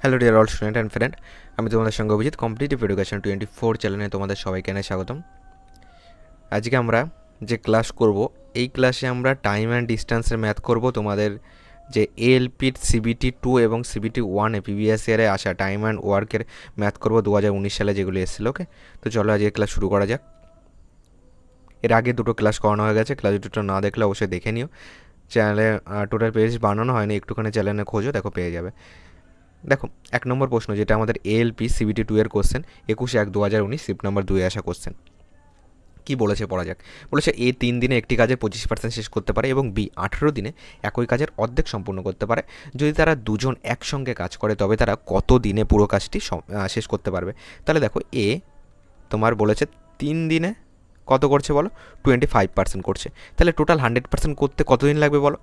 Hello dear all student and friend, আমি তোমাদের সঙ্গে অভিজিৎ কম্পিটিটিভ এডুকেশন 24 চ্যানেলে তোমাদের সবাইকে জানাই স্বাগতম। আজকে আমরা যে ক্লাস করব, এই ক্লাসে আমরা টাইম অ্যান্ড ডিস্টেন্সের ম্যাথ করব। তোমাদের যে এএলপির সিবিটি 2 এবং সিবিটি 1 প্রিভিয়াস ইয়ারে আসা টাইম অ্যান্ড ওয়ার্কের ম্যাথ করব 2019 সালে যেগুলো এসেছিলো। ওকে, তো চলো আজকে ক্লাস শুরু করা যাক। এর আগে দুটো ক্লাস করানো হয়ে গেছে, ক্লাস দুটো না দেখলে অবশ্যই দেখে নিও। চ্যানেলে টোটাল পেজ বানানো হয়নি, একটুখানি চ্যানেলে খোঁজো, দেখো পেয়ে যাবে। দেখো, 1 নম্বর প্রশ্ন, যেটা আমাদের এএলপি সিবিটি 2 এর কোশ্চেন, 21/1/2019 শিফট নাম্বার 2 আসা কোশ্চেন। কি বলেছে পড়া যাক। বলেছে এ 3 দিনে একটি কাজের 25% শেষ করতে পারে এবং বি 18 দিনে একই কাজের অর্ধেক সম্পূর্ণ করতে পারে। যদি তারা দুজন একসঙ্গে কাজ করে তবে তারা কত দিনে পুরো কাজটি শেষ করতে পারবে। তাহলে দেখো, এ তোমার বলেছে 3 দিনে কত করছে বলো, 25% করছে। তাহলে টোটাল 100% করতে কতদিন লাগবে বলো।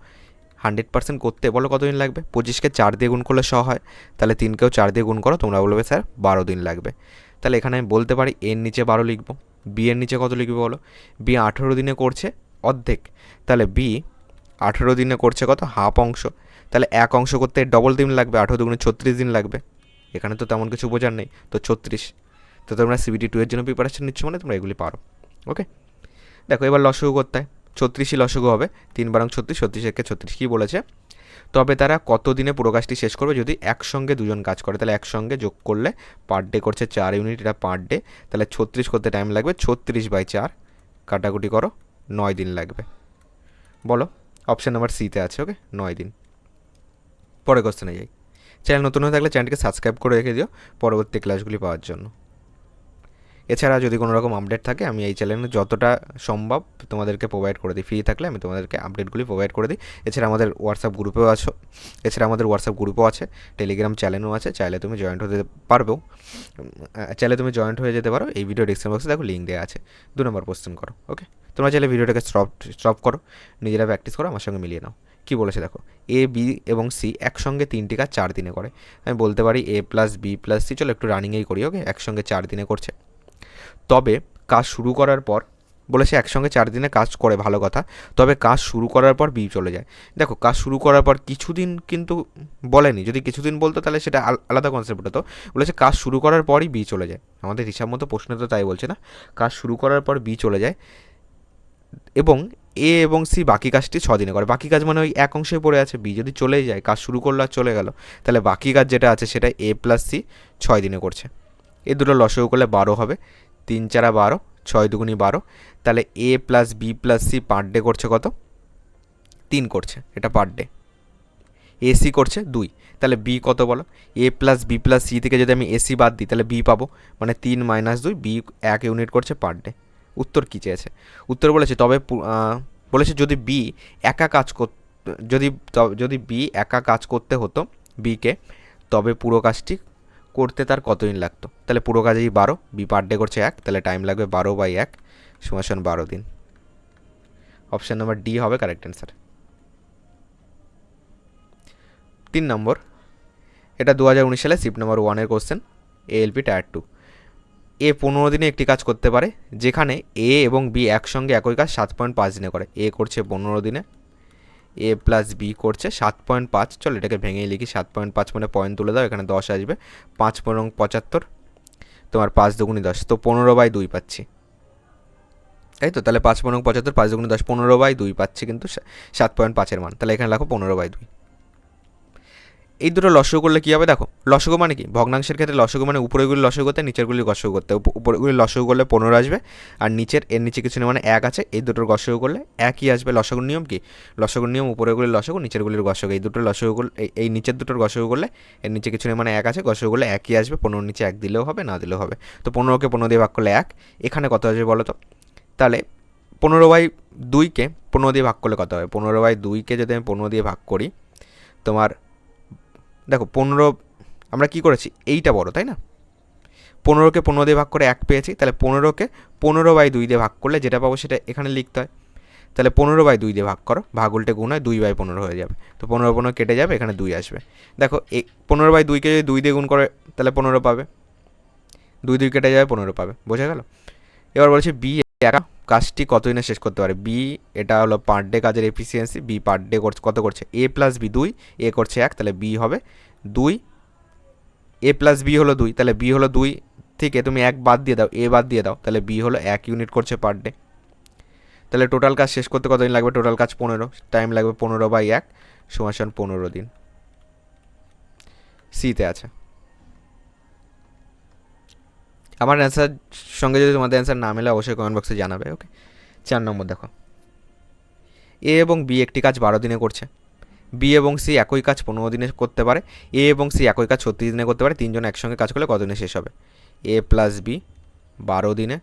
100% করতে বলো কতদিন লাগবে। 25কে 4 দিয়ে গুণ করলে 100 হয়, তাহলে 3কেও 4 দিয়ে গুণ করো, তোমরা বলবে স্যার 12 দিন লাগবে। তাহলে এখানে আমি বলতে পারি এর নিচে 12 লিখব, বি এর নিচে কত লিখবে বলো। বি 18 দিনে করছে অর্ধেক, তাহলে বি 18 দিনে করছে কত, হাফ অংশ। তাহলে এক অংশ করতে ডবল দিন লাগবে, 18 দুগুণে 36 দিন লাগবে। এখানে তো তেমন কিছু বোঝার নেই, তো 36। তো তোমরা সিবিটি 2 এর জন্য প্রিপারেশন নিচ্ছ মানে তোমরা এগুলি পারো। ওকে, দেখো এবার লসগু করতে হয়। 36ই লসগু হবে, 3 বারং 36, 36 একে 36। কী বলেছে, তবে তারা কত দিনে পুরো কাজটি শেষ করবে যদি একসঙ্গে দুজন কাজ করে। তাহলে একসঙ্গে যোগ করলে পার ডে করছে 4 ইউনিট, এটা পার ডে। তাহলে 36 করতে টাইম লাগবে, 36/4 কাটাকুটি করো, 9 দিন লাগবে। বলো, অপশান নাম্বার সিতে আছে। ওকে, 9 দিন। পরে কোশ্চেনে যাই। চ্যানেল নতুন হয়ে থাকলে চ্যানেলটিকে সাবস্ক্রাইব করে রেখে দিও পরবর্তী ক্লাসগুলি পাওয়ার জন্য। এছাড়া যদি কোনো রকম আপডেট থাকে আমি এই চ্যানেলে যতটা সম্ভব তোমাদেরকে প্রোভাইড করে দিই। ফ্রি থাকলে আমি তোমাদেরকে আপডেটগুলি প্রোভাইড করে দিই। এছাড়া আমাদের হোয়াটসঅ্যাপ গ্রুপেও আছে, টেলিগ্রাম চ্যানেলও আছে, চাইলে তুমি জয়েন্ট হতে পারবেও। জয়েন্ট হয়ে যেতে পারো। এই ভিডিও ডিসক্রিপশন বক্সে দেখো লিঙ্ক দেওয়া আছে। 2 নম্বর কোশ্চেন করো। ওকে, তোমরা চাইলে ভিডিওটাকে স্টপ করো, নিজেরা প্র্যাকটিস করো, আমার সঙ্গে মিলিয়ে নাও। কী বলেছে দেখো, এ বি এবং সি একসঙ্গে 3টি কাজ 4 দিনে করে। আমি বলতে পারি এ প্লাস বি প্লাস সি, চলো একটু রানিংয়েই করি। ওকে, একসঙ্গে 4 দিনে করছে। তবে কাজ শুরু করার পর, বলেছে একসঙ্গে 4 দিনে কাজ করে, ভালো কথা। তবে কাজ শুরু করার পর বি চলে যায়। দেখো, কাজ শুরু করার পর কিছুদিন কিন্তু বলেনি, যদি কিছুদিন বলতো তাহলে সেটা আলাদা কনসেপ্ট হতো। বলেছে কাজ শুরু করার পরই বি চলে যায়। আমাদের হিসাব মতো প্রশ্নে তো তাই বলছে না, কাজ শুরু করার পর বি চলে যায় এবং এ এবং সি বাকি কাজটি 6 দিনে করে। বাকি কাজ মানে ওই এক অংশে পড়ে আছে। বি যদি চলেই যায়, কাজ শুরু করলো আর চলে গেল, তাহলে বাকি কাজ যেটা আছে সেটা এ প্লাস সি 6 দিনে করছে। এই দুটো লসগু করলে 12 হবে, 3 4 12, 6 দুগুণি 12। তাহলে A plus B plus C per day করছে কত, 3 করছে, এটা পার ডে। এসি করছে 2, তাহলে বি কত বলো। A plus B plus C থেকে যদি আমি এসি বাদ দিই তাহলে বি পাবো, মানে 3 - 2, বি 1 ইউনিট করছে পার ডে। উত্তর কী চেয়েছে, উত্তর বলেছে তবে বলেছে যদি বি একা কাজ যদি বি একা কাজ করতে হতো বিকে, তবে পুরো কাজটি করতে তার কতদিন লাগতো। তাহলে পুরো কাজেই 12, বি পার ডে করছে 1, তাহলে টাইম লাগবে 12/1 = 12 দিন। অপশান নাম্বার ডি হবে কারেক্ট অ্যান্সার। 3 নম্বর, এটা 2019 সালে শিফট নাম্বার 1 এর কোশ্চেন, এএলপি টায়ার 2। এ 15 দিনে একটি কাজ করতে পারে যেখানে এ এবং বি একসঙ্গে একই কাজ 7.5 দিনে করে। এ করছে 15 দিনে, এ প্লাস বি করছে 7.5। চলো এটাকে ভেঙেই লিখি, 7.5 মানে পয়েন্ট তুলে দাও, এখানে 10 আসবে। 5 × 75, তোমার 5 দুগুণি 10, তো 15/2 পাচ্ছি, তাই তো। তাহলে 5 × 75, 5 দুগুণি 10, 15/2 পাচ্ছি কিন্তু 7.5-এর মান। তাহলে এখানে রাখো 15/2। এই দুটো লসগু করলে কী হবে দেখো, লসগু মানে কি, ভগ্নাংশের ক্ষেত্রে লসগু মানে উপরেগুলি লসগু করতে নিচেরগুলি গসগু করতে। উপরেগুলি লসগু করলে 15 আসবে, আর এর নিচে কিছু নেই মানে 1 আছে, এই দুটোর গসগু করলে 1ই আসবে। লসগুর নিয়ম কি, লসগুর নিয়ম উপরেগুলির লসগু নিচেরগুলির গসগু। এই দুটোর লসগু করলে, এই নিচের দুটোর গসগু করলে এর নিচে কিছু নেই মানে 1 আছে, গসগু করলে 1ই আসবে। 15 নিচে 1 দিলেও হবে, না দিলেও হবে। তো 15কে 15 দিয়ে ভাগ করলে 1, এখানে কত আসবে বলো তো। তাহলে 15/2কে 15 দিয়ে ভাগ করলে কত হবে, 15/2কে যদি আমি 15 দিয়ে ভাগ করি, তোমার দেখো 15 আমরা কি করেছি, এইটা বড় তাই না। 15কে 15 দিয়ে ভাগ করে 1 পেয়েছি, তাহলে 15কে 15/2 দিয়ে ভাগ করলে যেটা পাবো সেটা এখানে লিখতে হয়। তাহলে 15/2 দিয়ে ভাগ করো, ভাগ উল্টে গুণ হয়, 2/15 হয়ে যাবে। তো 15 কেটে যাবে, এখানে 2 আসবে। দেখো এই 15/2কে যদি 2 দিয়ে গুণ করে তাহলে 15 পাবে, 2 কেটে যাবে, 15 পাবে। বোঝা গেল। এবার বলছি বি একা কাজটি কতদিনে শেষ করতে পারে। বি, এটা হলো পার ডে কাজের এফিসিয়েন্সি। বি পার ডে কত করছে, এ প্লাস বি 2, এ করছে 1, তাহলে বি হবে 2 এ প্লাস বি হলো 2, তাহলে বি হলো 2 থেকে তুমি 1 বাদ দিয়ে দাও, এ বাদ দিয়ে দাও, তাহলে বি হলো 1 ইউনিট করছে পার ডে। তাহলে টোটাল কাজ শেষ করতে কতদিন লাগবে? টোটাল কাজ 15, টাইম লাগবে 15/1 সমান 15 দিন। সিতে আছে। আমার অ্যান্সার সঙ্গে যদি তোমাদের অ্যান্সার না মেলে অবশ্যই কমেন্ট বক্সে জানাবে। ওকে, 4 নম্বর দেখো, এ এবং বি একটি কাজ 12 দিনে করছে, বি এবং সি একই কাজ 15 দিনে করতে পারে, এ এবং সি একই কাজ 36 দিনে করতে পারে, তিনজন একসঙ্গে কাজ করলে কত দিনে শেষ হবে? এ প্লাস বি 12 দিনে,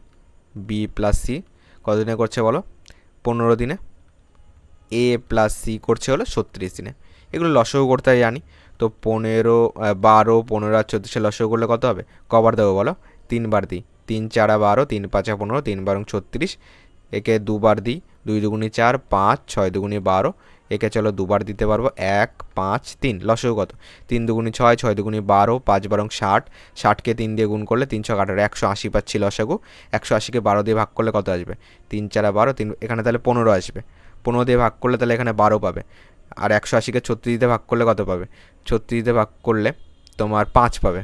বি প্লাস সি কত দিনে করছে বলো? 15 দিনে, এ প্লাস সি করছে হলো 36 দিনে। এগুলো লসগু করতে জানি, তো 15, 12, 15 আর 34 লসগু করলে কত হবে? কবার দেবো বলো? 3 বার দিই, 3 4 12, 3 5 15, 3 12 36, একে 2 বার দিই, 2 দুগুণি 4, 5 6 দুগুণি 12, একে চলো 2 বার দিতে পারবো, 1 5 3, লসগু কত? 3 দুগুণি 6, 6 দুগুণি 12, 5 12 60, 60কে 3 দিয়ে গুণ করলে 3 6 18, 180 পাচ্ছি লসগু। 180কে 12 দিয়ে ভাগ করলে কত আসবে? 3 4 12, 3, এখানে তাহলে 15 আসবে। 15 দিয়ে ভাগ করলে তাহলে এখানে 12 পাবে। আর 180কে 36 দিয়ে ভাগ করলে কত পাবে? 36 দিয়ে ভাগ করলে তোমার 5 পাবে।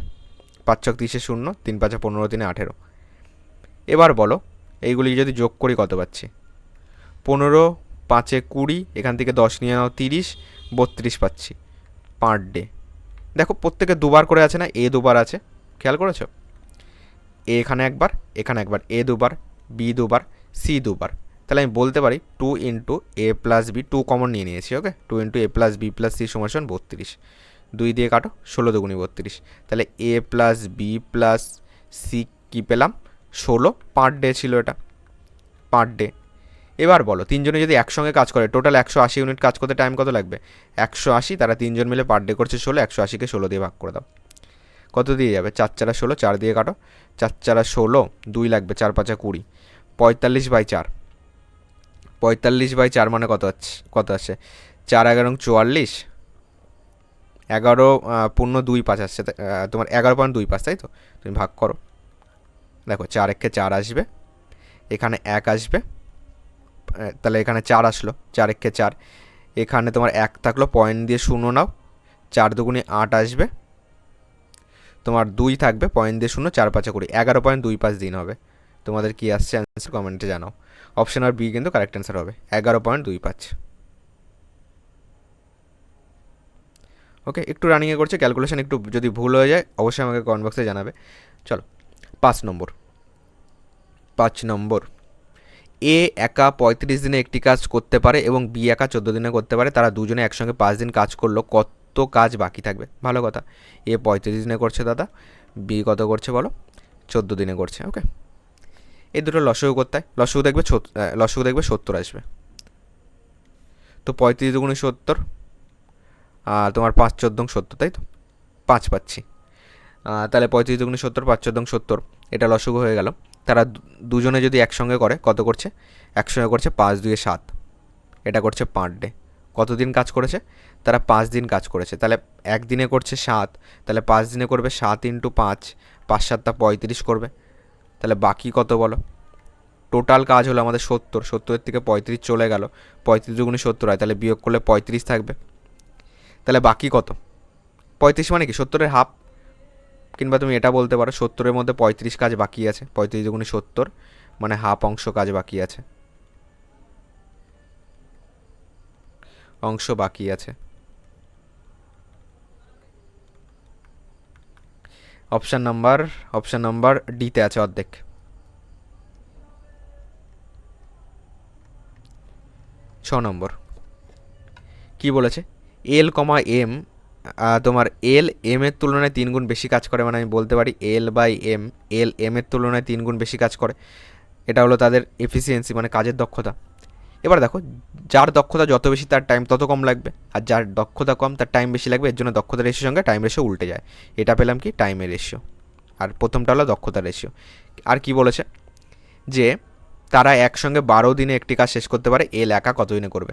5 ছক 30 0, 3 5 15, 3 18। এবার বলো এইগুলি যদি যোগ করি কত পাচ্ছি? 15 5 20, এখান থেকে 10 নিয়ে নাও 30, 32 পাচ্ছি পার ডে। দেখো প্রত্যেকে দুবার করে আছে না? এ দুবার আছে, খেয়াল করেছো? এ এখানে একবার, এখানে একবার, এ দুবার, বি দুবার, সি দুবার। তাহলে আমি বলতে পারি 2 ইন্টু এ প্লাস বি, 2 কমন নিয়ে নিয়েছি। ওকে, 2 ইন্টু এ প্লাস বি প্লাস সি সমান 32। 2 দিয়ে কাটো, 16 দুগুণি 32। তাহলে A plus B plus C কী পেলাম? 16 পার ডে ছিল এটা, পার ডে। এবার বলো তিনজনে যদি একসঙ্গে কাজ করে টোটাল 180 ইউনিট কাজ করতে টাইম কত লাগবে? 180, তারা তিনজন মিলে পার ডে করছে 16, 180কে 16 দিয়ে ভাগ করে দাও, কত দিয়ে যাবে? 4 4 16, 4 দিয়ে কাটো, 4 4 16, 2 লাগবে, 4 5 20, 45/4, 45/4 মানে কত আছে? কত আছে? 4 11 44, 11.25 আসছে, তোমার 11.25, তাই তো? তুমি ভাগ করো, দেখো 4 1 4 আসবে, এখানে 1 আসবে, তাহলে এখানে 4 আসলো, 4 1 4, এখানে তোমার 1 থাকলো, পয়েন্ট দিয়ে 0 নাও, 4 দুগুণি 8 আসবে, তোমার 2 থাকবে, পয়েন্ট দিয়ে 0, 4 5 20, 11.25 দিন হবে। তোমাদের কি আসছে অ্যান্সার কমেন্টে জানাও। অপশন আর বি কিন্তু কারেক্ট অ্যান্সার হবে, 11.25। ওকে, একটু রানিংয়ে করছে, ক্যালকুলেশন একটু যদি ভুল হয়ে যায় অবশ্যই আমাকে কমেন্ট বক্সে জানাবে। চলো 5 নম্বর, 5 নম্বর, এ একা 35 দিনে একটি কাজ করতে পারে এবং বি একা 14 দিনে করতে পারে, তারা দুজনে একসঙ্গে 5 দিন কাজ করলো, কত কাজ বাকি থাকবে? ভালো কথা, এ 35 দিনে করছে দাদা, বি কত করছে বলো? 14 দিনে করছে। ওকে, এই দুটো লসগু করতে হয়, লসগু দেখবে 70 আসবে। তো 35 দুগুণে 70, আর তোমার 5 14 70, তাই তো? 5 পাচ্ছি, তাহলে 35 দুগুণে 70, 5 14 70, এটা লসগু হয়ে গেল। তারা দুজনে যদি একসঙ্গে করে কত করছে? একসঙ্গে করছে 5 2 7, এটা করছে পার ডে। কতদিন কাজ করেছে? তারা 5 দিন কাজ করেছে, তাহলে একদিনে করছে 7, তাহলে 5 দিনে করবে 7 ইন্টু 5, 5 7 35 করবে। তাহলে বাকি কত বলো? টোটাল কাজ হলো আমাদের 70, 70-এর থেকে 35 চলে গেল, 35 দুগুণে 70 হয়, তাহলে বিয়োগ করলে 35 থাকবে। তাহলে বাকি কত? 35 মানে কি 70-এর হাফ, কিংবা তুমি এটা বলতে পারো 70-এর মধ্যে 35 কাজ বাকি আছে, 35 দুগুণে 70 মানে হাফ অংশ কাজ বাকি আছে, অংশ বাকি আছে। অপশান নাম্বার ডিতে আছে অর্ধেক। 6 নম্বর কি বলেছে? এল কমা এম, তোমার এল এম এর তুলনায় 3 গুণ বেশি কাজ করে, মানে আমি বলতে পারি L by M, L M এর তুলনায় 3 গুণ বেশি কাজ করে, এটা হলো তাদের এফিসিয়েন্সি মানে কাজের দক্ষতা। এবার দেখো যার দক্ষতা যত বেশি তার টাইম তত কম লাগবে, আর যার দক্ষতা কম তার টাইম বেশি লাগবে, এর জন্য দক্ষতা রেশিওর সঙ্গে টাইম রেশিও উল্টে যায়। এটা পেলাম কি? টাইমের রেশিও। আর প্রথমটা হলো দক্ষতা রেশিও। আর কি বলেছে? যে তারা একসঙ্গে 12 দিনে একটি কাজ শেষ করতে পারে, এল একা কত দিনে করবে?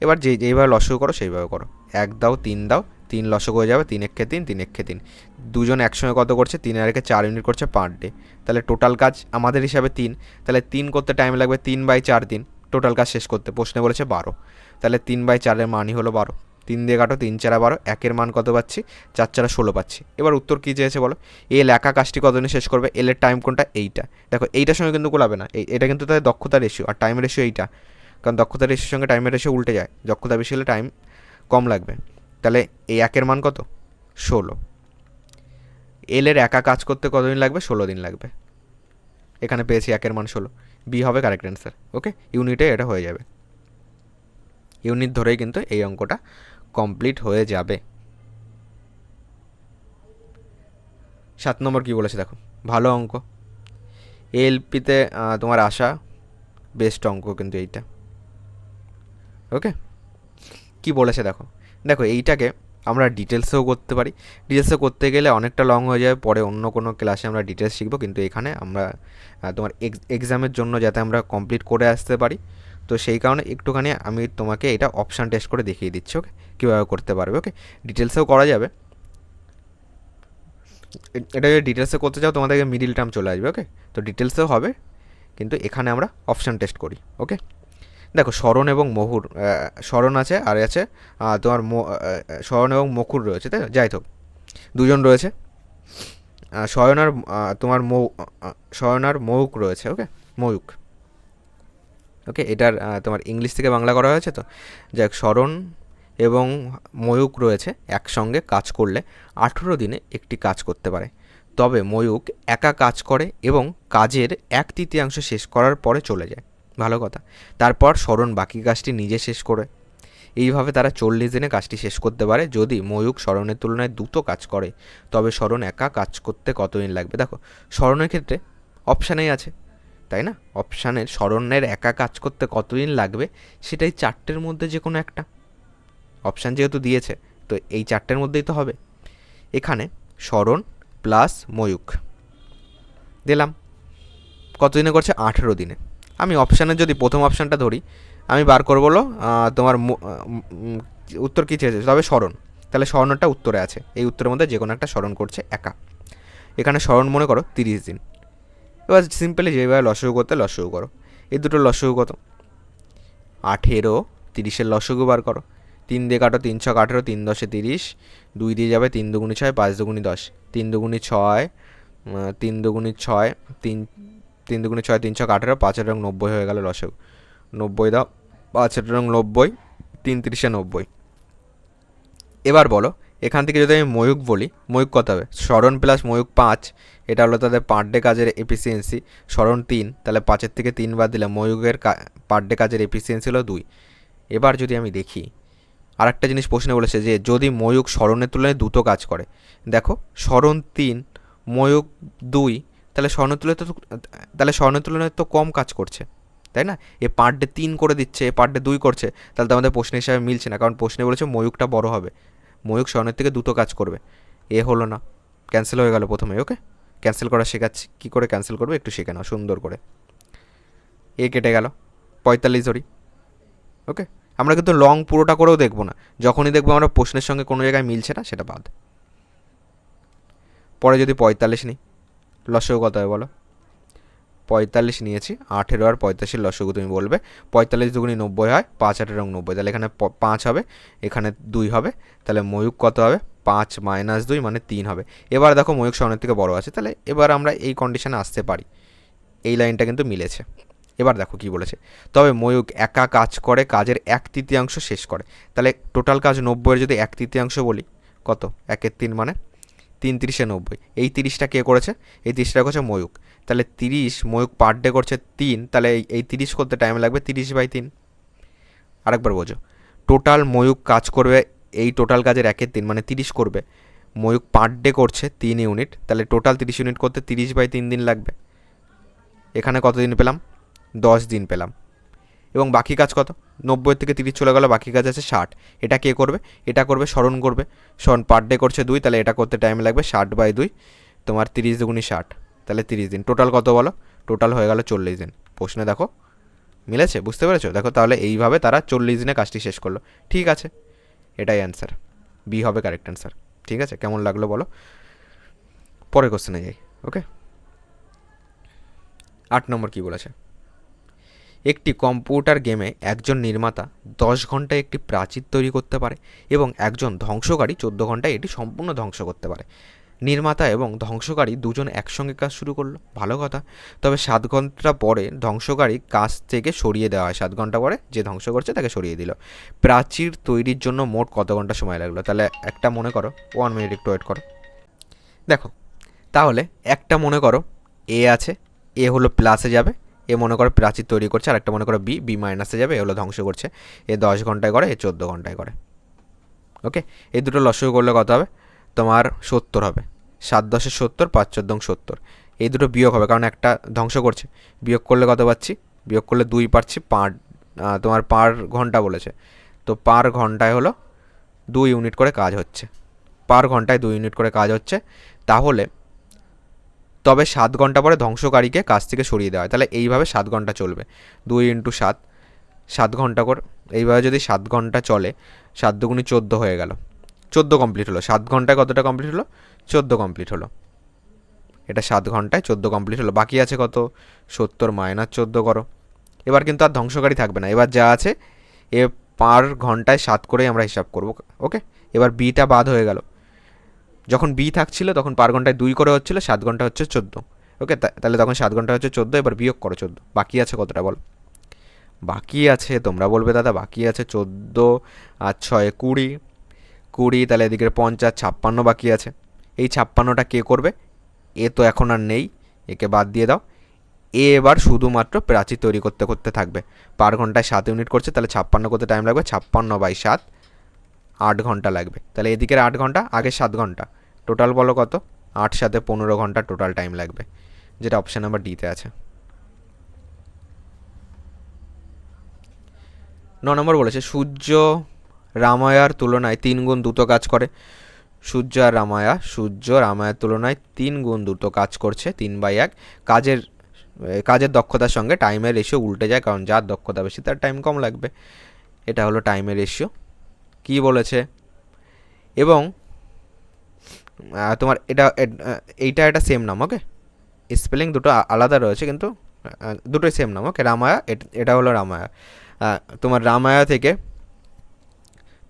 এবার যেইভাবে লসগু করো সেইভাবে করো, 1 দাও 3 দাও, 3 লসগু হয়ে যাবে, 3 1 3, 3 1 3, দুজন একসঙ্গে কত করছে? 3 আর 1 4 ইউনিট করছে পার ডে। তাহলে টোটাল কাজ আমাদের হিসাবে 3, তাহলে 3 করতে টাইম লাগবে 3/4 দিন টোটাল কাজ শেষ করতে। প্রশ্নে বলেছে 12, তাহলে 3/4-এর মানই হলো 12, 3 দিয়ে কাটো, 3 4 12, একের মান কত পাচ্ছি, 4 4 16 পাচ্ছি। এবার উত্তর কী চেয়েছে বলো, এল একা কাজটি কতদিনে শেষ করবে, এলের টাইম কোনটা, এইটা। দেখো এইটার সঙ্গে কিন্তু কোলাবে না, এটা কিন্তু তাদের দক্ষতার রেশিও, আর টাইম রেশিও এইটা, কারণ দক্ষতার রেশিওর সঙ্গে টাইমের রেশিও উল্টে যায়, দক্ষতা বেশি হলে টাইম কম লাগবে। তাহলে এই একের মান কত, 16। এলের একা কাজ করতে কতদিন লাগবে, 16 দিন লাগবে। এখানে পেয়েছি একের মান 16, বি হবে কারেক্ট অ্যান্সার। ওকে, ইউনিটে এটা হয়ে যাবে, ইউনিট ধরেই কিন্তু এই অঙ্কটা কমপ্লিট হয়ে যাবে। 7 নম্বর কী বলেছে দেখো, ভালো অঙ্ক, এএলপিতে তোমার আসা বেস্ট অঙ্ক কিন্তু এইটা। ওকে, কি বলেছে দেখো, দেখো এইটাকে আমরা ডিটেলসেও করতে পারি, ডিটেলসে করতে গেলে অনেকটা লং হয়ে যাবে, পরে অন্য কোনো ক্লাসে আমরা ডিটেলস শিখবো, কিন্তু এখানে আমরা তোমার এক্সামের জন্য যাতে আমরা কমপ্লিট করে আসতে পারি, তো সেই কারণে একটুখানি আমি তোমাকে এটা অপশান টেস্ট করে দেখিয়ে দিচ্ছি। ওকে, কীভাবে করতে পারবে। ওকে, ডিটেলসেও করা যাবে, এটা যদি ডিটেলসে করতে চাও তোমাদেরকে মিডিল টার্ম চলে আসবে। ওকে, তো ডিটেলসেও হবে, কিন্তু এখানে আমরা অপশান টেস্ট করি। ওকে, দেখো শরণ এবং মহুর, শরণ আছে আর আছে তোমার শরণ এবং মকুর রয়েছে, তাই যাই হোক দুজন রয়েছে, শয়ন আর তোমার শয়ন আর ময়ূক রয়েছে। ওকে, ময়ূক। ওকে, এটার তোমার ইংলিশ থেকে বাংলা করা হয়েছে, তো যাই হোক শরণ এবং ময়ূক রয়েছে, একসঙ্গে কাজ করলে 18 দিনে একটি কাজ করতে পারে, তবে ময়ূক একা কাজ করে এবং কাজের 1/3 শেষ করার পরে চলে যায়। ভালো কথা। তারপর শরণ বাকি কাজটি নিজে শেষ করে। এইভাবে তারা 40 দিনে কাজটি শেষ করতে পারে। যদি ময়ূক শরণের তুলনায় দ্রুত কাজ করে, তবে শরণ একা কাজ করতে কতদিন লাগবে। দেখো শরণের ক্ষেত্রে অপশানেই আছে, তাই না, অপশানের শরণের একা কাজ করতে কতদিন লাগবে সেটাই 4টের মধ্যে যে কোনো একটা, অপশান যেহেতু দিয়েছে তো এই 4টের মধ্যেই তো হবে। এখানে শরণ প্লাস ময়ূক দিলাম, কতদিনে করছে, 18 দিনে। আমি অপশানের যদি প্রথম অপশানটা ধরি, আমি বার করবো তোমার উত্তর কী চেয়েছে, তবে শরণ, তাহলে শরণটা উত্তরে আছে, এই উত্তরের মধ্যে যে কোনো একটা শরণ করছে একা। এখানে শরণ মনে করো 30 দিন। এবার সিম্পলি যেভাবে লসগু করতে লসগু করো, এই দুটো লসগু কত, 18, 30-এর লসগু বার করো, 3 দিয়ে কাটো, 3 6 18, 3 10 30, 2 দিয়ে যাবে, 3 দুগুণি 6, 5 দুগুণি 10, 3 দুগুণি 6, 3 দুগুণি 6, 3 দুগুণি 6, 3 6 18, 5 এবং 90 হয়ে গেল লসগু। 90 দাও, 5 এবং 90, 3 30-এ 90। এবার বলো এখান থেকে যদি আমি ময়ূক বলি, ময়ূক কত হবে, শরণ প্লাস ময়ূক 5, এটা হলো তাদের পার ডে কাজের এফিসিয়েন্সি। শরণ 3, তাহলে 5-এর থেকে 3 বাদ দিলে ময়ূকের পার ডে কাজের এফিসিয়েন্সি হলো 2। এবার যদি আমি দেখি আরেকটা জিনিস প্রশ্নে বলেছে যে যদি ময়ূক শরণের তুলনায় দ্রুত কাজ করে, দেখো শরণ 3 ময়ূক 2, তাহলে শরণের তুলনায় তো কম কাজ করছে, তাই না, এ পার ডে 3 করে দিচ্ছে, এ পার ডে 2 করছে, তাহলে তো আমাদের প্রশ্ন হিসাবে মিলছে না, কারণ প্রশ্নে বলেছে ময়ূকটা বড় হবে, ময়ূক শরণের থেকে দ্রুত কাজ করবে, এ হলো না, ক্যান্সেল হয়ে গেল প্রথমে। ওকে, ক্যান্সেল করা শেখাচ্ছি, কী করে ক্যান্সেল করবে একটু শিখে নাও সুন্দর করে। এ কেটে গেল, 45 ধরি। ওকে, আমরা কিন্তু লং পুরোটা করেও দেখবো না, যখনই দেখবো আমরা প্রশ্নের সঙ্গে কোনো জায়গায় মিলছে না সেটা বাদ। পরে যদি 45 নিই, লসগু কত হবে বলো, 45 নিয়েছি, 18 আর 85 লসগু তুমি বলবে, 45 দুগুণি 90 হয়, 5 8 এবং 90, তাহলে এখানে 5 হবে, এখানে 2 হবে, তাহলে ময়ূক কত হবে, 5 - 2 মানে 3 হবে। এবার দেখো ময়ূক শরণের থেকে বড় আছে, তাহলে এবার আমরা এই কন্ডিশনে আসতে পারি, এই লাইনটা কিন্তু মিলেছে। এবার দেখো কি বলেছে, তবে ময়ূক একা কাজ করে কাজের 1/3 শেষ করে, তাহলে টোটাল কাজ 90-এর যদি 1/3 বলি কত, 1-এর 3 মানে 3 30-এ 90, এই 30টা কে করেছে, এই 30টা করেছে ময়ূক, তাহলে 30 ময়ূক পার ডে করছে 3, তাহলে এই 30 করতে টাইম লাগবে 30/3। আরেকবার বোঝো, টোটাল ময়ূক কাজ করবে এই টোটাল কাজের 1/3 মানে 30 করবে, ময়ূক পার ডে করছে 3 ইউনিট, তাহলে টোটাল 30 ইউনিট করতে 30/3 দিন লাগবে। এখানে কত দিন পেলাম, 10 দিন পেলাম। এবং বাকি কাজ কত, 90 থেকে 30 চলে গেল, বাকি কাজ আছে 60, এটা কে করবে, এটা করবে শরণ করবে, শরণ পার ডে করছে 2, তাহলে এটা করতে টাইম লাগবে 60/2, তোমার 30 দুগুণি 60, তাহলে 30 দিন। টোটাল কত বলো, টোটাল হয়ে গেল 40 দিন। প্রশ্নে দেখো মিলেছে, বুঝতে পেরেছো, দেখো তাহলে এইভাবে তারা 40 দিনে কাজটি শেষ করলো। ঠিক আছে, এটাই অ্যান্সার, বি হবে কারেক্ট অ্যান্সার। ঠিক আছে, কেমন লাগলো বলো, পরের কোশ্চেনে যাই। ওকে, 8 নম্বর কী বলেছে, একটি কম্পিউটার গেমে একজন নির্মাতা 10 ঘন্টায় একটি প্রাচীর তৈরি করতে পারে এবং একজন ধ্বংসকারী 14 ঘন্টায় এটি সম্পূর্ণ ধ্বংস করতে পারে। নির্মাতা এবং ধ্বংসকারী দুজন একসঙ্গে কাজ শুরু করলো, ভালো কথা। তবে 7 ঘন্টা পরে ধ্বংসকারী কাজ থেকে সরিয়ে দেওয়া হয়, 7 ঘন্টা পরে যে ধ্বংস করছে তাকে সরিয়ে দিল। প্রাচীর তৈরির জন্য মোট কত ঘন্টা সময় লাগলো? তাহলে একটা মনে করো, 1 মিনিট একটু ওয়েট করো। দেখো, তাহলে একটা মনে করো এ আছে, এ হলো প্লাসে যাবে, এ মনে করো প্রাচীর তৈরি করছে, আর একটা মনে করো বি, বি মাইনাসে যাবে, এ হলো ধ্বংস করছে। এ 10 ঘন্টায় করে, এ 14 ঘন্টায় করে। ওকে, এই দুটো লসাগু করলে কত হবে? তোমার 70 হবে। 7 10 70, 5 14 70। এই দুটো বিয়োগ হবে কারণ একটা ধ্বংস করছে। বিয়োগ করলে কত পাচ্ছি? বিয়োগ করলে 2 পাচ্ছি। তোমার পার ঘন্টা বলেছে, তো পার ঘন্টায় হলো 2 ইউনিট করে কাজ হচ্ছে। পার ঘন্টায় 2 ইউনিট করে কাজ হচ্ছে। তাহলে তবে 7 ঘন্টা পরে ধ্বংসকারীকে কাজ থেকে সরিয়ে দেওয়া হয়। তাহলে এইভাবে 7 ঘন্টা চলবে। 2 ইন্টু 7, 7 ঘন্টা করে। এইভাবে যদি 7 ঘন্টা চলে, 7 দুগুণি 14 হয়ে গেল। 14 কমপ্লিট হলো। 7 ঘন্টায় কতটা কমপ্লিট হলো? 14 কমপ্লিট হলো। এটা 7 ঘন্টায় 14 কমপ্লিট হলো। বাকি আছে কত? 70 মাইনাস 14 করো। এবার কিন্তু আর ধ্বংসকারী থাকবে না। এবার যা আছে এ পার ঘন্টায় 7 করেই আমরা হিসাব করব। ওকে, এবার বিটা বাদ হয়ে গেল। যখন বি থাকছিল তখন পার ঘন্টায় 2 করে হচ্ছিল, 7 ঘন্টা হচ্ছে 14। ওকে, তাহলে তখন 7 ঘন্টা হচ্ছে 14। এবার বিয়োগ করো 14। বাকি আছে কতটা বলো? বাকি আছে, তোমরা বলবে দাদা বাকি আছে 14 আর 6 20, 20, তাহলে এদিকে 50 56 বাকি আছে। এই 56টা কে করবে? এ তো এখন আর নেই, একে বাদ দিয়ে দাও। এ এবার শুধুমাত্র প্রাচীর তৈরি করতে করতে থাকবে। পার ঘন্টায় 7 ইউনিট করছে, তাহলে 56 করতে টাইম লাগবে। 56/7, 8 ঘন্টা লাগবে। তাহলে এদিকের 8 ঘন্টা, আগে 7 ঘন্টা। টোটাল বলো কত? 8 সাথে 15 ঘন্টা টোটাল টাইম লাগবে, যেটা অপশান নাম্বার ডিতে আছে। 9 নম্বর বলেছে সূর্য রামায়ার তুলনায় 3 গুণ দ্রুত কাজ করে। সূর্য রামায়ার তুলনায় 3 গুণ দ্রুত কাজ করছে। 3/1। কাজের দক্ষতার সঙ্গে টাইমের রেশিও উল্টে যায়, কারণ যার দক্ষতা বেশি তার টাইম কম লাগবে। এটা হলো টাইমের রেশিও। কি বলেছে? এবং তোমার এইটা একটা সেম নাম। ওকে, স্পেলিং দুটো আলাদা রয়েছে কিন্তু দুটোই সেম নাম। ওকে, রামায়া, এটা হলো রামায়া। তোমার রামায়া থেকে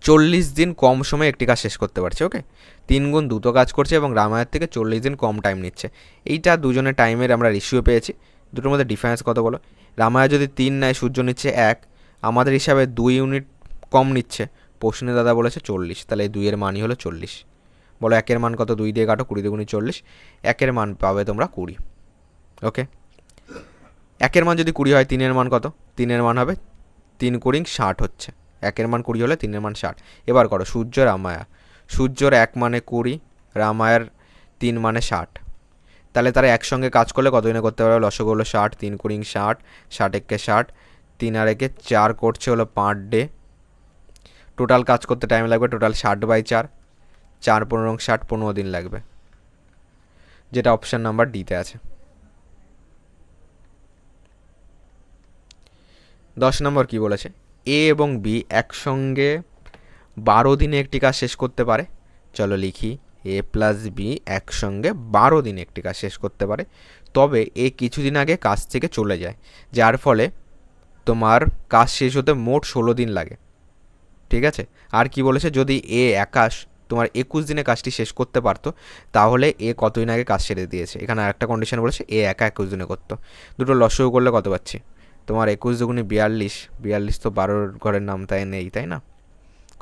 40 দিন কম সময়ে একটি কাজ শেষ করতে পারছে। ওকে, 3 গুণ দ্রুত কাজ করছে এবং রামায়ার থেকে 40 দিন কম টাইম নিচ্ছে। এইটা দুজনের টাইমের আমরা রেশিও পেয়েছি। দুটোর মধ্যে ডিফারেন্স কত বলো? রামায়া যদি 3 নেয়, সূর্য নিচ্ছে 1, আমাদের হিসাবে 2 ইউনিট কম নিচ্ছে। প্রশ্নে দাদা বলেছে 40, তাহলে এই 2-এর মানই হলো 40। বলো 1-এর মান কত? 2 দিয়ে কাটো, 20 দুগুণি 40। 1-এর মান পাবে তোমরা 20। ওকে, 1-এর মান যদি 20 হয়, 3-এর মান কত? 3-এর মান হবে 3 20 60 হচ্ছে। 1-এর মান 20 হলে 3-এর মান 60। এবার করো সূর্য রামায়া। সূর্যর 1 মানে 20, রামায়ার 3 মানে 60। তাহলে তারা একসঙ্গে কাজ করলে কত দিনে করতে পারবে? লসগো হলো 60, 3 20 60, 60 একে 60, 3 আর একে 4 করছে হলো 5 ডে। টোটাল কাজ করতে টাইম লাগবে টোটাল 60/4, 4 15 60, 15 দিন লাগবে, যেটা অপশান নাম্বার ডিতে আছে। 10 নম্বর কি বলেছে? এ এবং বি একসঙ্গে 12 দিনে একটি কাজ শেষ করতে পারে। চলো লিখি, এ প্লাস বি একসঙ্গে 12 দিনে একটি কাজ শেষ করতে পারে। তবে এ কিছুদিন আগে কাজ থেকে চলে যায়, যার ফলে তোমার কাজ শেষ হতে মোট 16 দিন লাগে। ঠিক আছে, আর কি বলেছে? যদি এ একাশ তোমার 21 দিনে কাজটি শেষ করতে পারতো, তাহলে এ কতদিন আগে কাজ ছেড়ে দিয়েছে। এখানে আরেকটা কন্ডিশন বলেছে, এ একা 21 দিনে করতো। দুটো লসগু করলে কত পাচ্ছি? তোমার 21 দুগুণে 42, 42 তো 12 ঘরের নাম তাই নেই, তাই না?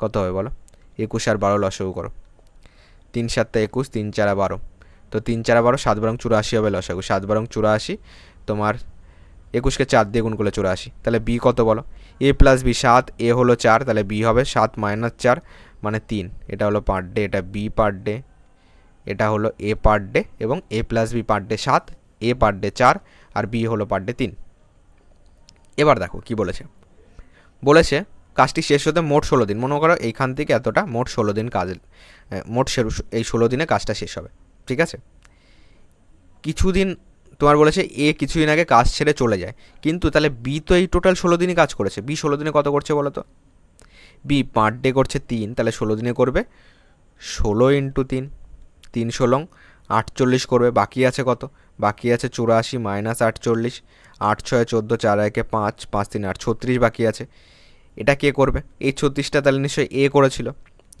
কত হবে বলো? 21 আর 12 লসগু করো। 3 7 21, 3 4 12, তো 3 4 12, 7 12 84 হবে লসাগু। 7 12 84, তোমার 21কে 4 দিয়ে গুণ করলে 84। তাহলে বি কত বলো? এ প্লাস বি 7, এ হলো 4, তাহলে বি হবে 7 মাইনাস 4 মানে 3। এটা হলো পার ডে, এটা বি পার ডে, এটা হলো এ পার ডে, এবং এ প্লাস বি পার ডে 7, এ পার ডে 4, আর বি হলো পার ডে 3। এবার দেখো কি বলেছে। বলেছে কাজটি শেষ হতে মোট 16 দিন। মনে করো এইখান থেকে এতটা, মোট 16 দিন কাজ, মোট এই 16 দিনে কাজটা শেষ হবে। ঠিক আছে, কিছুদিন তোমার বলেছে এ কিছুদিন আগে কাজ ছেড়ে চলে যায়, কিন্তু তাহলে বি তো এই টোটাল 16 দিনই কাজ করেছে। বি 16 দিনে কত করছে বলো তো? বি পার ডে করছে 3, তাহলে 16 দিনে করবে 16 ইন্টু 3, 3 16, 48 করবে, বাকি আছে কত? বাকি আছে 84 মাইনাস 48, 8 6 14, 4 1 5, 5 3 8, 36 বাকি আছে। এটা কে করবে? এই 36টা তাহলে নিশ্চয়ই এ করেছিল।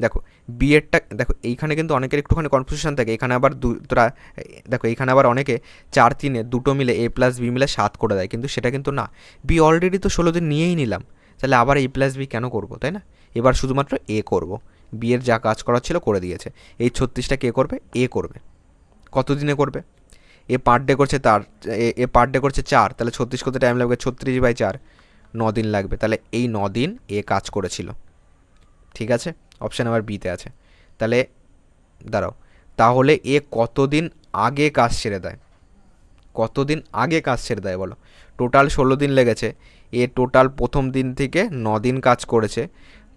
দেখো বি এরটা, দেখো এইখানে কিন্তু অনেকের একটুখানি কনফিউশন থাকে, এখানে আবার দেখো এইখানে আবার অনেকে 4 3 দুটো মিলে এ প্লাস বি মিলে 7 করে দেয়, কিন্তু সেটা কিন্তু না। বি অলরেডি তো 16 দিন নিয়েই নিলাম, তাহলে আবার এ প্লাস বি কেন করবো, তাই না? এবার শুধুমাত্র এ করব। বি এর যা কাজ করার ছিল করে দিয়েছে। এই 36টা কে করবে? এ করবে। কত দিনে করবে? এ পার ডে করছে এ পার ডে করছে 4, তাহলে 36 করতে টাইম লাগবে 36/4, 9 দিন লাগবে। তাহলে এই 9 দিন এ কাজ করেছিল। ঠিক আছে, অপশান নাম্বার বিতে আছে। তাহলে দাঁড়াও, তাহলে এ কতদিন আগে কাজ ছেড়ে দেয়? কতদিন আগে কাজ ছেড়ে দেয় বলো? টোটাল 16 দিন লেগেছে, এ টোটাল প্রথম দিন থেকে 9 দিন কাজ করেছে,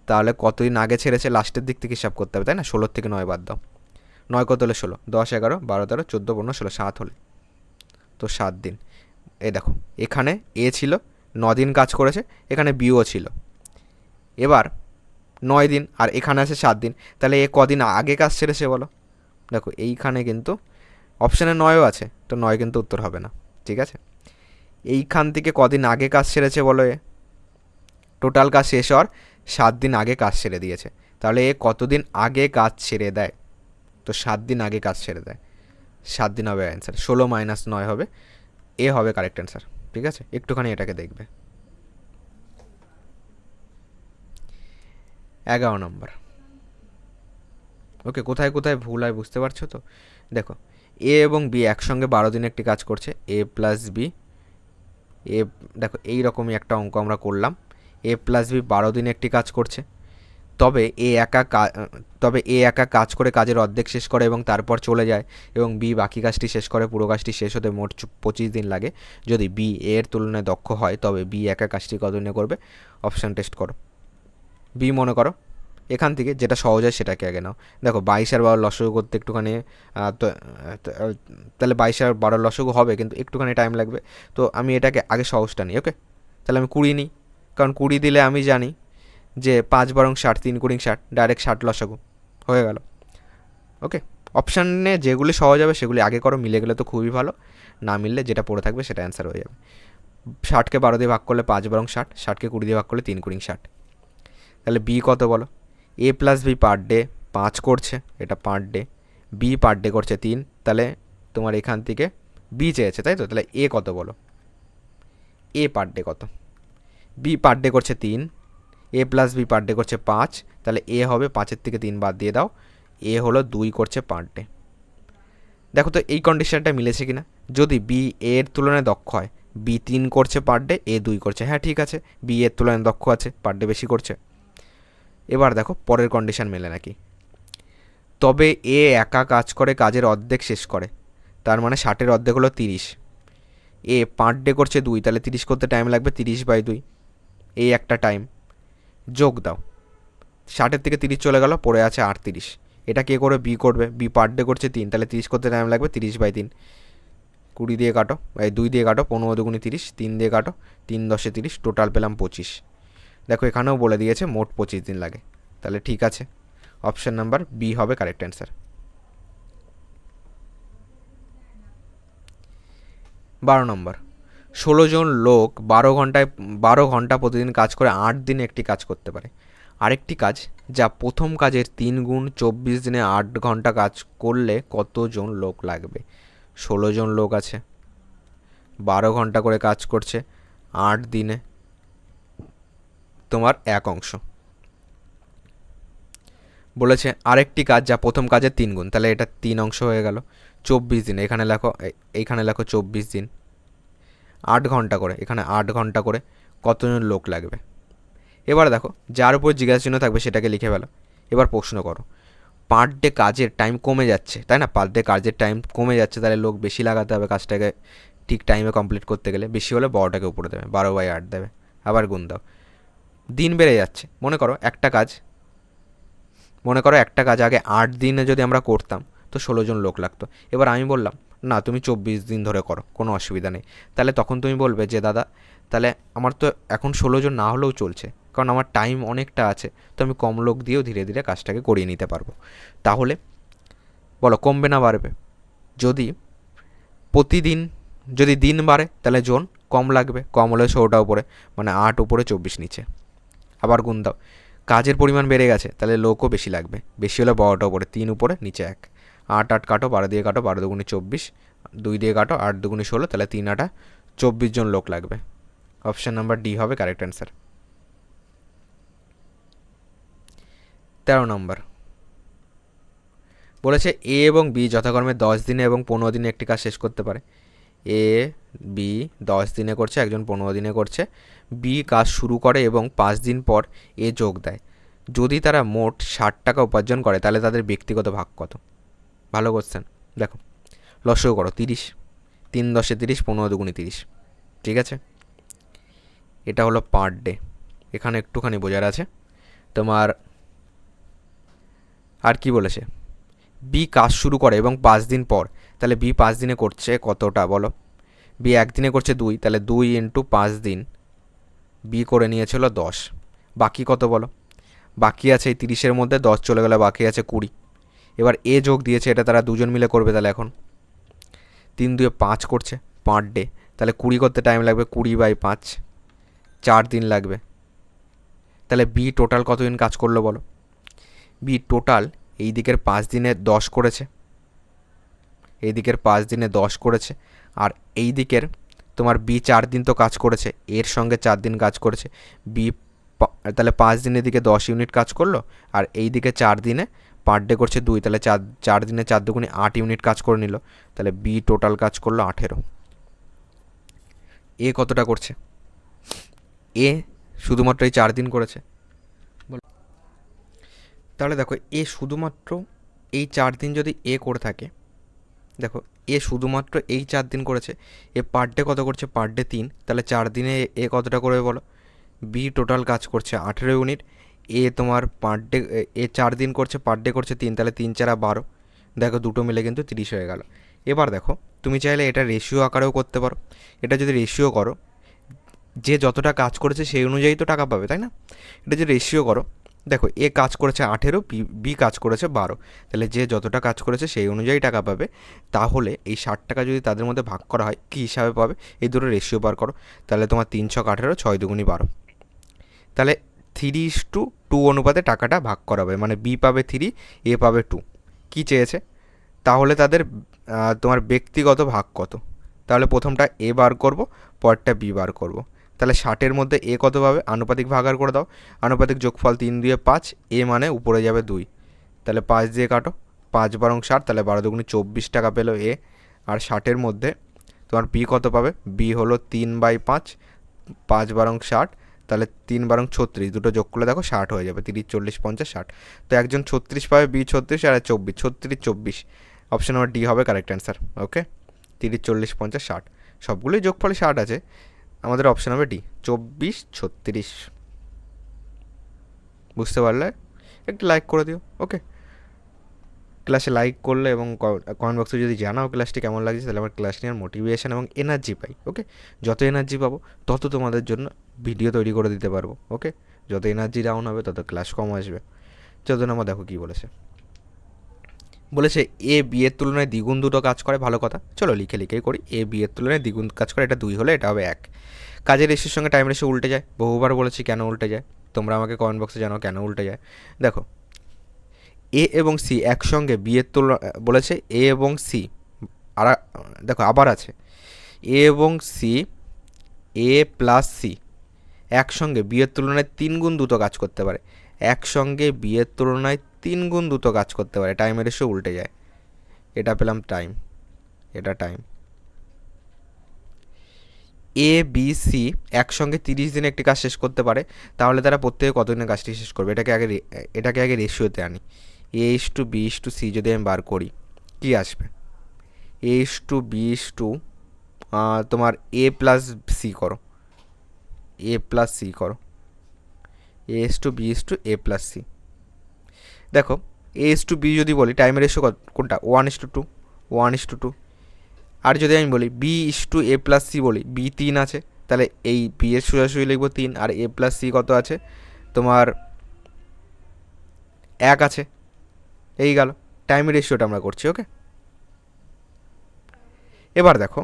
তাহলে কতদিন আগে ছেড়েছে লাস্টের দিক থেকে হিসাব করতে হবে, তাই না? 16 থেকে 9 বাদ দাও। 9 কত হলে 16, 10 11 12 13 14 15 16, 7 হলে তো 7 দিন। এই দেখো এখানে এ ছিল 9 দিন কাজ করেছে, এখানে বিও ছিল, এবার 9 দিন, আর এখানে আছে 7 দিন, তাহলে এ কদিন আগে কাজ ছেড়েছে বলো? দেখো এইখানে কিন্তু অপশানে 9ও আছে, তো 9 কিন্তু উত্তর হবে না। ঠিক আছে, এইখান থেকে কদিন আগে কাজ ছেড়েছে বলো? এ টোটাল কাজ শেষ হওয়ার 7 দিন আগে কাজ ছেড়ে দিয়েছে, তাহলে এ কতদিন আগে কাজ ছেড়ে দেয়? তো 7 দিন আগে কাজ ছেড়ে দেয়। 7 দিন হবে অ্যান্সার, 16 মাইনাস 9 হবে, এ হবে কারেক্ট অ্যান্সার। ঠিক আছে, একটুখানি এটাকে দেখবে। 11 নম্বর। ওকে, কোথায় কোথায় ভুল হয় বুঝতে পারছো তো? দেখো এ এবং বি একসঙ্গে 12 দিন একটি কাজ করছে, এ প্লাস বি। এ দেখো এইরকমই একটা অঙ্ক আমরা করলাম, এ প্লাস বি 12 দিনে একটি কাজ করছে, তবে এ একা কাজ করে কাজের অর্ধেক শেষ করে এবং তারপর চলে যায়, এবং বি বাকি কাজটি শেষ করে। পুরো কাজটি শেষ হতে মোট 25 দিন লাগে। যদি বি এর তুলনায় দক্ষ হয় তবে বি একা কাজটি কত দিনে করবে? অপশান টেস্ট করো। বি মনে করো, এখান থেকে যেটা সহজ হয় সেটাকে আগে নাও। দেখো 22 আর 12 লসাগু করতে একটুখানি তাহলে 22 আর 12 লসাগু হবে, কিন্তু একটুখানি টাইম লাগবে। তো আমি এটাকে আগে সহজটা নিই। ওকে, তাহলে আমি 20 নিই, কারণ 20 দিলে আমি জানি যে 5 বারং 60, 3 কুড়ি 60, ডাইরেক্ট 60 লসাগু হয়ে গেল। ওকে, অপশানে যেগুলি সহজ হবে সেগুলি আগে করো, মিলে গেলে তো খুবই ভালো, না মিললে যেটা পড়ে থাকবে সেটা অ্যান্সার হয়ে যাবে। 60কে 12 দিয়ে ভাগ করলে 5 বারং 60, 60কে 20 দিয়ে ভাগ করলে 3 কুড়ি 60। তাহলে বি কত বলো? A plus B per day 5 করছে, এটা per day. B per day করছে 3, তাহলে তোমার এখান থেকে বি চেয়েছে, তাই তো? তাহলে এ কত বলো? এ পার ডে কত? বি পার ডে করছে 3, এ প্লাস বি পার ডে করছে 5, তাহলে এ হবে 5-এর থেকে 3 বাদ দিয়ে দাও, এ হলো 2 করছে পার ডে। দেখো তো এই কন্ডিশনটা মিলেছে কিনা? যদি বি এর তুলনায় দক্ষ হয়, বি 3 করছে পার ডে, এ 2 করছে, হ্যাঁ ঠিক আছে, বি এর তুলনায় দক্ষ আছে, পার ডে বেশি করছে। এবার দেখো পরের কন্ডিশন মেলে নাকি। তবে এ একা কাজ করে কাজের অর্ধেক শেষ করে, তার মানে 60-এর অর্ধেক হলো 30। এ পার ডে করছে 2, তাহলে 30 করতে টাইম লাগবে 30/2, এই একটা টাইম যোগ দাও। 60-এর থেকে 30 চলে গেল, পড়ে আছে 38। এটা কে করে? বি করবে। বি পার ডে করছে 3, তাহলে 30 করতে টাইম লাগবে 30/3, 20 দিয়ে কাটো, 2 দিয়ে কাটো, 15 দুগুণে 30, 3 দিয়ে কাটো, 3 10 30, টোটাল পেলাম 25। দেখো এখানেও বলে দিয়েছে মোট 25 দিন লাগে, তাহলে ঠিক আছে, অপশান নাম্বার বি হবে কারেক্ট অ্যান্সার। 12 নম্বর। 16 জন লোক 12 ঘন্টা প্রতিদিন কাজ করে 8 দিনে একটি কাজ করতে পারে। আরেকটি কাজ যা প্রথম কাজের 3 গুণ 24 দিনে 8 ঘন্টা কাজ করলে কতজন লোক লাগবে? 16 জন লোক আছে, 12 ঘন্টা করে কাজ করছে 8 দিনে, তোমার এক অংশ বলেছে। আরেকটি কাজ যা প্রথম কাজের 3 গুণ, তাহলে এটা 3 অংশ হয়ে গেল। 24 দিন, এখানে লেখো, এইখানে লেখো 24 দিন, 8 ঘন্টা করে, এখানে 8 ঘন্টা করে, কতজন লোক লাগবে? এবার দেখো যার উপর জিজ্ঞাসা চিহ্ন থাকবে সেটাকে লিখে ফেলো। এবার প্রশ্ন করো, পার ডে কাজের টাইম কমে যাচ্ছে, তাই না? পার ডে কাজের টাইম কমে যাচ্ছে, তাহলে লোক বেশি লাগাতে হবে কাজটাকে ঠিক টাইমে কমপ্লিট করতে গেলে। বেশি হলে 12টাকে উপরে দেবে, 12/8 দেবে, আবার গুণ দাও। দিন বেড়ে যাচ্ছে, মনে করো একটা কাজ আগে 8 দিনে যদি আমরা করতাম তো 16 জন লোক লাগতো। এবার আমি বললাম না তুমি 24 দিন ধরে করো, কোনো অসুবিধা নেই। তাহলে তখন তুমি বলবে যে দাদা তাহলে আমার তো এখন 16 জন না হলেও চলছে, কারণ আমার টাইম অনেকটা আছে, তো আমি কম লোক দিয়েও ধীরে ধীরে কাজটাকে করিয়ে নিতে পারবো। তাহলে বলো কমবে না বাড়বে? যদি প্রতিদিন যদি দিন বাড়ে তাহলে জন কম লাগবে, কম হলে 16টা উপরে, মানে 8 উপরে 24 নিচে। আবার গুণ দাও, কাজের পরিমাণ বেড়ে গেছে তাহলে লোকও বেশি লাগবে, বেশি হলে 12টা উপরে, 3 উপরে নিচে 1। 8 8 কাটো, 12 দিয়ে কাটো, 12 দুগুণে 24, 2 দিয়ে কাটো, 8 দুগুণে 16, তাহলে 3 8 24 জন লোক লাগবে। অপশান নাম্বার ডি হবে কারেক্ট অ্যান্সার। 13 নম্বর বলেছে এ এবং বি যথাক্রমে 10 দিনে এবং 15 দিনে একটি কাজ শেষ করতে পারে। এ বি 10 দিনে করছে, একজন 15 দিনে করছে। বি কাজ শুরু করে এবং 5 দিন পর এ যোগ দেয়। যদি তারা মোট 60 টাকা উপার্জন করে তাহলে তাদের ব্যক্তিগত ভাগ কত? ভালো কোশ্চেন। দেখো, লসও করো, 30, 3 10 30, 15 দুগুণে 30, ঠিক আছে। এটা হলো পার ডে, এখানে একটুখানি বোঝার আছে তোমার। আর কি বলেছে, বি কাজ শুরু করে এবং 5 দিন পর, তাহলে বি 5 দিনে করছে কতটা বলো? বি একদিনে করছে 2, তাহলে 2 ইন্টু 5 দিন বি করে নিয়েছিল 10। বাকি কত বলো? বাকি আছে এই 30-এর মধ্যে 10 চলে গেলে বাকি আছে 20। এবার এ যোগ দিয়েছে, এটা তারা দুজন মিলে করবে, তাহলে এখন 3 2 5 করছে পার ডে, তাহলে 20 করতে টাইম লাগবে, 20/5, 4 দিন লাগবে। তাহলে বি টোটাল কতদিন কাজ করলো বলো? বি টোটাল এই দিকের 5 দিনে 10 করেছে, এই দিকের 5 দিনে 10 করেছে, আর এই দিকের তোমার বি 4 দিন তো কাজ করেছে, এর সঙ্গে 4 দিন কাজ করেছে বি, তাহলে 5 দিনের দিকে 10 ইউনিট কাজ করলো, আর এই দিকে 4 দিনে পার ডে করছে 2, তাহলে 4 দিনে 4 দুগুণে 8 ইউনিট কাজ করে নিল, তাহলে বি টোটাল কাজ করলো 18। এ কতটা করছে? এ শুধুমাত্র এই 4 দিন করেছে, তাহলে দেখো এ শুধুমাত্র এই 4 দিন যদি এ করে থাকে, দেখো এ শুধুমাত্র এই 4 দিন করেছে, এ পার ডে কত করছে? পার ডে 3, তাহলে 4 দিনে এ কতটা করবে বলো? বি টোটাল কাজ করছে 18 ইউনিট, এ তোমার পার ডে, এ 4 দিন করছে, পার ডে করছে 3, তাহলে 3 4 12, দেখো দুটো মিলে কিন্তু 30 হয়ে গেল। এবার দেখো তুমি চাইলে এটা রেশিও আকারেও করতে পারো। এটা যদি রেশিও করো, যে যতটা কাজ করেছে সেই অনুযায়ী তো টাকা পাবে, তাই না? এটা যদি রেশিও করো, দেখো এ কাজ করেছে 18, বি কাজ করেছে 12, তাহলে যে যতটা কাজ করেছে সেই অনুযায়ী টাকা পাবে। তাহলে এই 60 টাকা যদি তাদের মধ্যে ভাগ করা হয়, কী হিসাবে পাবে? এই দুটো রেশিও বার করো, তাহলে তোমার 3 6 18, 6 দুগুণি 12, তাহলে 3:2 অনুপাতে টাকাটা ভাগ করা হবে, মানে বি পাবে 3, এ পাবে 2। কী চেয়েছে? তাহলে তাদের তোমার ব্যক্তিগত ভাগ কত? তাহলে প্রথমটা এ বার করব, পরেরটা বি বার করব। তাহলে 60-এর মধ্যে এ কত পাবে? আনুপাতিক ভাগার করে দাও, আনুপাতিক যোগফল 3 2 5, এ মানে উপরে যাবে 2, তাহলে 5 দিয়ে কাটো, 5 বারং 60, তাহলে 12 দুগুণে 24 টাকা পেলো এ। আর 60-এর মধ্যে তোমার বি কত পাবে? বি হলো 3/5, 5 বারং 60, তাহলে 3 বারং 36, দুটো যোগ করলে দেখো 60 হয়ে যাবে, 30 40 50 60। তো একজন 36 পাবে, বি 36, আর 24, 36 24, অপশন নাম্বার ডি হবে কারেক্ট অ্যান্সার। ওকে, 30 40 50 60, সবগুলোই যোগফলে 60 আছে, আমাদের অপশন হবে ডি, 24 36। বুঝতে পারলে? একটু লাইক করে দিও। ওকে, ক্লাসে লাইক করলে এবং কমেন্ট বক্সে যদি জানাও ক্লাসটি কেমন লাগছে, তাহলে আমার ক্লাস নেওয়ার মোটিভেশন এবং এনার্জি পাই। ওকে, যত এনার্জি পাবো তত তোমাদের জন্য ভিডিও তৈরি করে দিতে পারবো। ওকে, যত এনার্জি ডাউন হবে তত ক্লাস কম আসবে। যত আমার দেখো কী বলেছে, বলেছে এ বি এর তুলনায় দ্বিগুণ দুটো কাজ করে, ভালো কথা, চলো লিখে লিখেই করি। এ বি এর তুলনায় দ্বিগুণ কাজ করে, এটা 2 হলে এটা হবে 1। কাজের রেশিওর সঙ্গে টাইম রেশিও উল্টে যায়, বহুবার বলেছি কেন উল্টে যায়, তোমরা আমাকে কমেন্ট বক্সে জানাও কেন উল্টে যায়। দেখো এ এবং সি একসঙ্গে বি এর তুলনা, বলেছে এ এবং সি, আর দেখো আবার আছে এ এবং সি, এ প্লাস সি একসঙ্গে বি এর তুলনায় 3 গুণ দ্রুত কাজ করতে পারে, একসঙ্গে বি এর তুলনায় 3 গুণ দ্রুত কাজ করতে পারে, টাইমের এসে উল্টে যায়। এটা পেলাম টাইম, এটা টাইম। এ বি সি একসঙ্গে 30 দিনে একটি কাজ শেষ করতে পারে, তাহলে তারা প্রত্যেকে কতদিনে কাজটি শেষ করবে? এটাকে আগে রেশিওতে আনি। A is to B is to C যদি আমি বার করি, কী আসবে? A is to B is to তোমার এ প্লাস সি করো, এ প্লাস সি করো, A is to B is to A plus C. দেখো এ ইস টু বি যদি বলি, টাইমের রেশিও কোনটা? 1:2, 1:2। আর যদি আমি বলি B is to A plus C বলি, বি 3 আছে, তাহলে এই বি এর সোজাসুজি লিখবো 3, আর এ প্লাস সি কত আছে তোমার 1 আছে। এই গেল টাইমের রেশিওটা আমরা করছি। ওকে, এবার দেখো,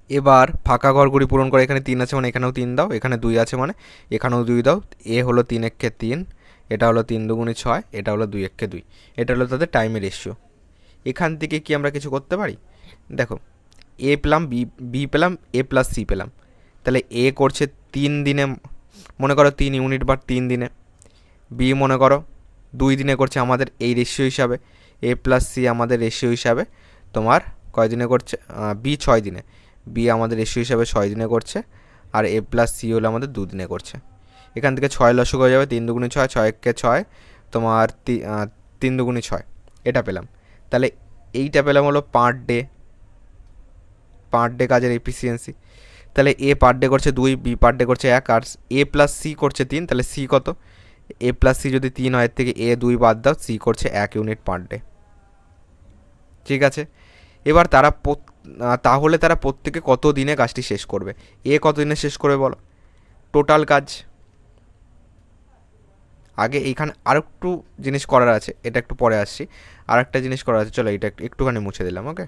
এবার ফাঁকা ঘরগুলি পূরণ করে, এখানে 3 আছে মানে এখানেও 3 দাও, এখানে 2 আছে মানে এখানেও 2 দাও। এ হলো 3 একে 3, এটা হলো 3 দুগুণে 6, এটা হলো 2 একে 2। এটা হলো তাদের টাইমের রেশিও। এখান থেকে কি আমরা কিছু করতে পারি? দেখো, এ পেলাম, বি পেলাম, এ প্লাস সি পেলাম। তাহলে এ করছে 3 দিনে, মনে করো 3 ইউনিট বার 3 দিনে। বি মনে করো 2 দিনে করছে, আমাদের এই রেশিও হিসাবে। এ প্লাস সি আমাদের রেশিও হিসাবে তোমার কয় দিনে করছে? বি 6 দিনে। বি আমাদের রেশিও হিসাবে 6 দিনে করছে, আর এ প্লাস সি হলো আমাদের 2 দিনে করছে। এখান থেকে 6 লসক হয়ে যাবে, 3 দুগুণে 6, 6 একে 6, তোমার 3 দুগুণে 6, এটা পেলাম। তাহলে এইটা পেলাম হলো পার ডে কাজের এফিসিয়েন্সি। তাহলে এ পার ডে করছে 2, বি পার ডে করছে 1, আর এ প্লাস সি করছে 3। তাহলে সি কত? এ প্লাস সি যদি 3 হয়, এর থেকে এ 2 বাদ দাও, সি করছে 1 ইউনিট পার ডে। ঠিক আছে, এবার তাহলে তারা প্রত্যেকে কত দিনে কাজটি শেষ করবে? এ কত দিনে শেষ করবে বলো? টোটাল কাজ। আগে এইখানে আর একটু জিনিস করার আছে, এটা একটু পরে আসছি। আর একটা জিনিস করার আছে, চলো এটা একটুখানি মুছে দিলাম। ওকে,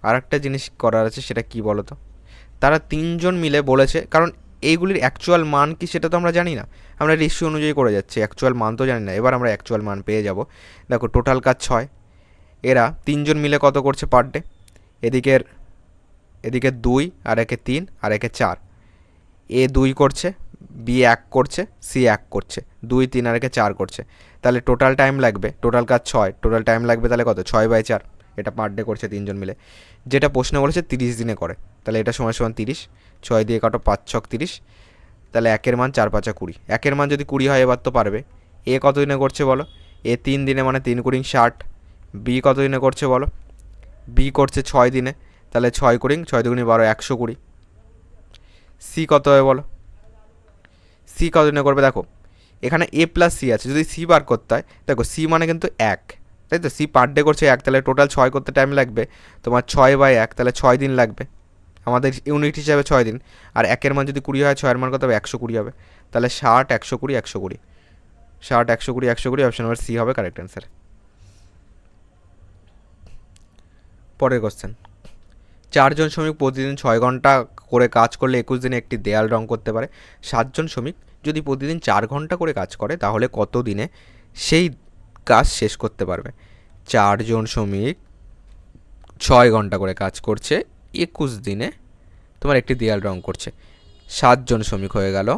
আর একটা জিনিস করার আছে, সেটা কি বলো তো? তারা 3জন মিলে বলেছে, কারণ এইগুলির অ্যাকচুয়াল মান কি সেটা তো আমরা জানি না, আমরা রেশিও অনুযায়ী করে যাচ্ছি, অ্যাকচুয়াল মান তো জানি না। এবার আমরা অ্যাকচুয়াল মান পেয়ে যাব। দেখো, টোটাল কাজ 6, এরা 3জন মিলে কত করছে পার ডে? এদিকে 2, আর একে 3, আর একে 4। এ 2 করছে, বি 1 করছে, সি 1 করছে, 2, 3 আর একে 4 করছে। তাহলে টোটাল টাইম লাগবে, টোটাল কাজ 6, টোটাল টাইম লাগবে তাহলে কত? 6/4। এটা পার ডে করছে 3জন মিলে, যেটা প্রশ্ন বলেছে 30 দিনে করে। তাহলে এটা সমান সমান 30, 6 দিয়ে কাটো, 5 ছক 30। তাহলে একের মান 4 5 20, একের মান যদি 20 হয় এবার তো পারবে। এ কত দিনে করছে বলো? এ 3 দিনে, মানে 3 কুড়ি 60। বি কত দিনে করছে বলো? বি করছে 6 দিনে, তাহলে 6 কুড়ি 6 দুগুণি 12, 120। সি কত হবে বলো? সি কত দিনে করবে? দেখো, এখানে এ প্লাস সি আছে, যদি সি বার করতে হয়, দেখো সি মানে কিন্তু 1, তাই তো? সি পার ডে করছে 1, তাহলে টোটাল 6 করতে টাইম লাগবে তোমার 6/1, তাহলে 6 দিন লাগবে আমাদের ইউনিট হিসাবে 6 দিন। আর একের মান যদি 20 হয়, 6-এর মান কত হবে? 120 হবে। তাহলে 60, 120, 120, 60, 120, 120, অপশন নাম্বার সি হবে কারেক্ট অ্যান্সার। পরের কোশ্চেন, 4জন শ্রমিক প্রতিদিন 6 ঘন্টা করে কাজ করলে 21 দিনে একটি দেয়াল রং করতে পারে। 7জন শ্রমিক যদি প্রতিদিন 4 ঘন্টা করে কাজ করে, তাহলে কত দিনে সেই কাজ শেষ করতে পারবে? 4জন শ্রমিক 6 ঘন্টা করে কাজ করছে, 21 দিনে তোমার একটি দেয়াল রং করছে। 7জন শ্রমিক হয়ে গেল,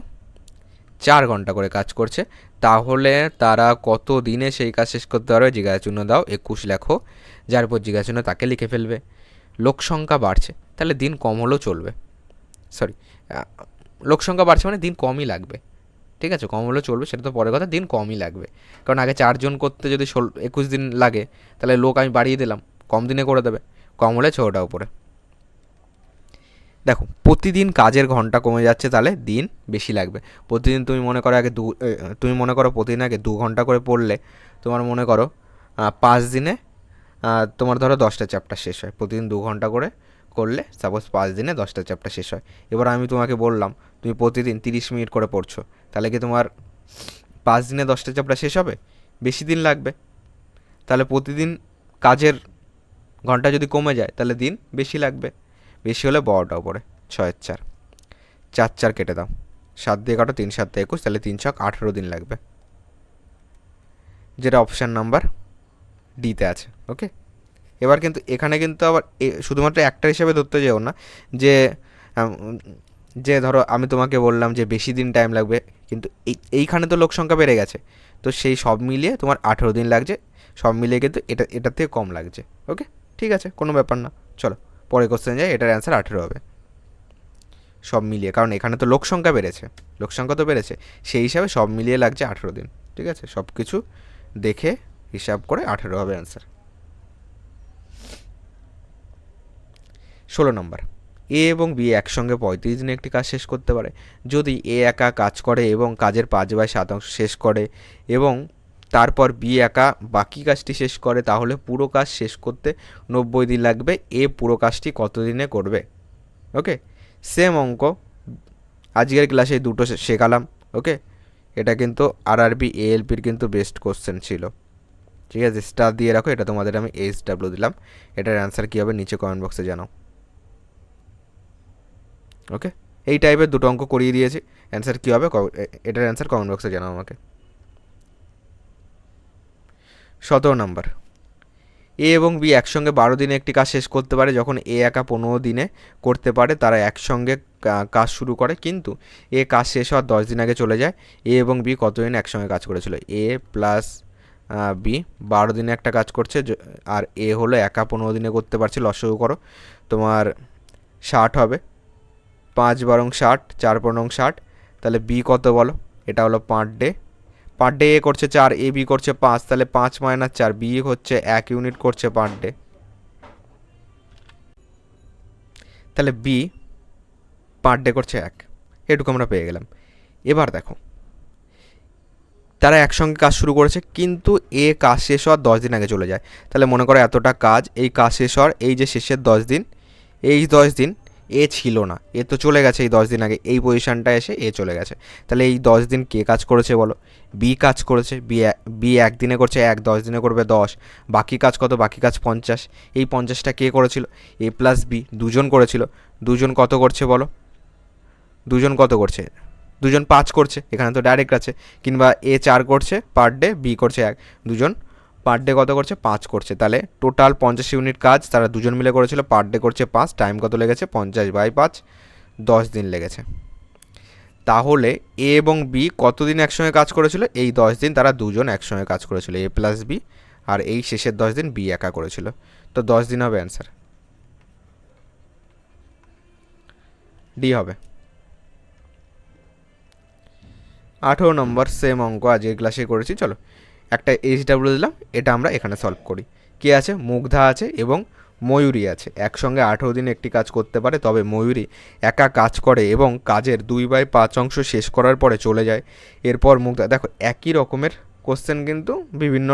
4 ঘন্টা করে কাজ করছে, তাহলে তারা কত দিনে সেই কাজ শেষ করতে পারবে? জিজ্ঞাসা চিহ্ন দাও, 21 লেখো, যার উপর জিজ্ঞাসা চিহ্ন তাকে লিখে ফেলবে। লোক সংখ্যা বাড়ছে, তাহলে দিন কম হলেও চলবে। সরি, লোক সংখ্যা বাড়ছে মানে দিন কমই লাগবে। ঠিক আছে, কম হলেও চলবে, সেটা তো পরের কথা, দিন কমই লাগবে। কারণ আগে 4জন করতে যদি 21 দিন লাগে, তাহলে লোক আমি বাড়িয়ে দিলাম, কম দিনে করে দেবে, কম হলে 6টা উপরে। দেখো, প্রতিদিন কাজের ঘন্টা কমে যাচ্ছে, তাহলে দিন বেশি লাগবে। প্রতিদিন তুমি মনে করো প্রতিদিন আগে 2 ঘন্টা করে পড়লে, তোমার মনে করো 5 দিনে তোমার ধরো 10টা চ্যাপ্টার শেষ হয়। প্রতিদিন 2 ঘন্টা করে করলে সাপোজ 5 দিনে 10টা চ্যাপ্টার শেষ হয়। এবার আমি তোমাকে বললাম তুমি প্রতিদিন 30 মিনিট করে পড়ছো, তাহলে কি তোমার 5 দিনে 10টা চ্যাপ্টার শেষ হবে? বেশি দিন লাগবে। তাহলে প্রতিদিন কাজের ঘন্টা যদি কমে যায়, তাহলে দিন বেশি লাগবে। বেশি হলে বড়টা উপরে, 6-এর 4, 4 কেটে দাও, 7 দিয়ে কাটো, 3 7 21, তাহলে 3 ছক 18 দিন লাগবে, যেটা অপশান নাম্বার ডিতে আছে। ওকে, এবার কিন্তু এখানে কিন্তু আবার শুধুমাত্র একটা হিসেবে ধরতে যেও না, যে যে ধরো আমি তোমাকে বললাম যে বেশি দিন টাইম লাগবে, কিন্তু এইখানে তো লোক সংখ্যা বেড়ে গেছে, তো সেই সব মিলিয়ে তোমার 18 দিন লাগছে, সব মিলিয়ে কিন্তু এটার থেকে কম লাগছে। ওকে, ঠিক আছে, কোনো ব্যাপার না। চলো পরে কোশ্চেন যাই, এটার অ্যান্সার 18 হবে সব মিলিয়ে, কারণ এখানে তো লোক সংখ্যা বেড়েছে, লোক সংখ্যা তো বেড়েছে, সেই হিসাবে সব মিলিয়ে লাগছে 18 দিন। ঠিক আছে, সব কিছু দেখে হিসাব করে 18 হবে অ্যান্সার। 16 নম্বর, এ এবং বি একসঙ্গে 35 দিনে একটি কাজ শেষ করতে পারে। যদি এ একা কাজ করে এবং কাজের 5/7 শেষ করে, এবং তারপর বি একা বাকি কাজটি শেষ করে, তাহলে পুরো কাজ শেষ করতে 90 দিন লাগবে। এ পুরো কাজটি কত দিনে করবে? ওকে, সেম অঙ্ক আজকের ক্লাসে দুটো শেখালাম। ওকে, এটা কিন্তু আরআরবি এএলপির কিন্তু বেস্ট কোশ্চেন ছিল। ঠিক আছে, স্টার দিয়ে রাখো, এটা তোমাদের আমি SW দিলাম। এটার অ্যান্সার কী হবে নিচে কমেন্ট বক্সে জানাও। ওকে, এই টাইপের দুটো অঙ্ক করিয়ে দিয়েছি, অ্যান্সার কী হবে এটার অ্যান্সার কমেন্ট বক্সে জানাও আমাকে। 17 নাম্বার, এ এবং বি একসঙ্গে 12 দিনে একটি কাজ শেষ করতে পারে। যখন এ একা 15 দিনে করতে পারে, তারা একসঙ্গে কাজ শুরু করে, কিন্তু এ কাজ শেষ হওয়ার 10 দিন আগে চলে যায়। এ এবং বি কতদিন একসঙ্গে কাজ করেছিল? এ প্লাস বি 12 দিনে একটা কাজ করছে, আর এ হলো একা 15 দিনে করতে পারছে। লসাগু করো, তোমার 60 হবে। 5 বারং 60, 4 15 60, তাহলে বি কত বলো? এটা হলো পার ডে। পার ডে এ করছে 4, এ বি করছে 5, তাহলে 5 মাইনাস 4, বি হচ্ছে 1 ইউনিট করছে পার ডে, তাহলে বি পার ডে করছে 1। এটুকু আমরা পেয়ে গেলাম। এবার দেখো, তারা একসঙ্গে কাজ শুরু করেছে, কিন্তু এ কাজ শেষ হওয়ার 10 দিন আগে চলে যায়। তাহলে মনে করো এতটা কাজ, এই কাজ শেষ হওয়ার এই যে শেষের 10 দিন, এই 10 দিন এ ছিল না, এ তো চলে গেছে এই 10 দিন আগে, এই পজিশানটা এসে এ চলে গেছে। তাহলে এই 10 দিন কে কাজ করেছে বলো? বি কাজ করেছে। বি একদিনে করছে 1, 10 দিনে করবে 10, বাকি কাজ কত? বাকি কাজ 50। এই 50টা কে করেছিল? এ প্লাস বি দুজন করেছিল। দুজন কত করছে বলো? দুজন কত করছে? দুজন 5 করছে, এখানে তো ডাইরেক্ট আছে। কিংবা এ 4 করছে পার ডে, বি করছে 1, দুজন পার ডে কত করছে? 5 করছে। তাহলে টোটাল 50 ইউনিট কাজ তারা দুজন মিলে করেছিল, পার ডে করছে 5, টাইম কত লেগেছে? 50/5, 10 দিন লেগেছে। তাহলে এ এবং বি কতদিন একসঙ্গে কাজ করেছিল? এই 10 দিন তারা দুজন একসঙ্গে কাজ করেছিল, এ প্লাস বি, আর এই শেষের 10 দিন বি একা করেছিল। তো 10 দিন হবে অ্যান্সার, ডি হবে। 18 নম্বর সেম অঙ্ক আজকের ক্লাসে করেছি। চলো একটা SW দিলাম, এটা আমরা এখানে সলভ করি। কে আছে? মুগ্ধা আছে এবং ময়ূরী আছে। একসঙ্গে 18 দিনে একটি কাজ করতে পারে, তবে ময়ূরী একা কাজ করে এবং কাজের 2/5 অংশ শেষ করার পরে চলে যায়। এরপর মুগ্ধা, দেখো একই রকমের কোশ্চেন কিন্তু বিভিন্ন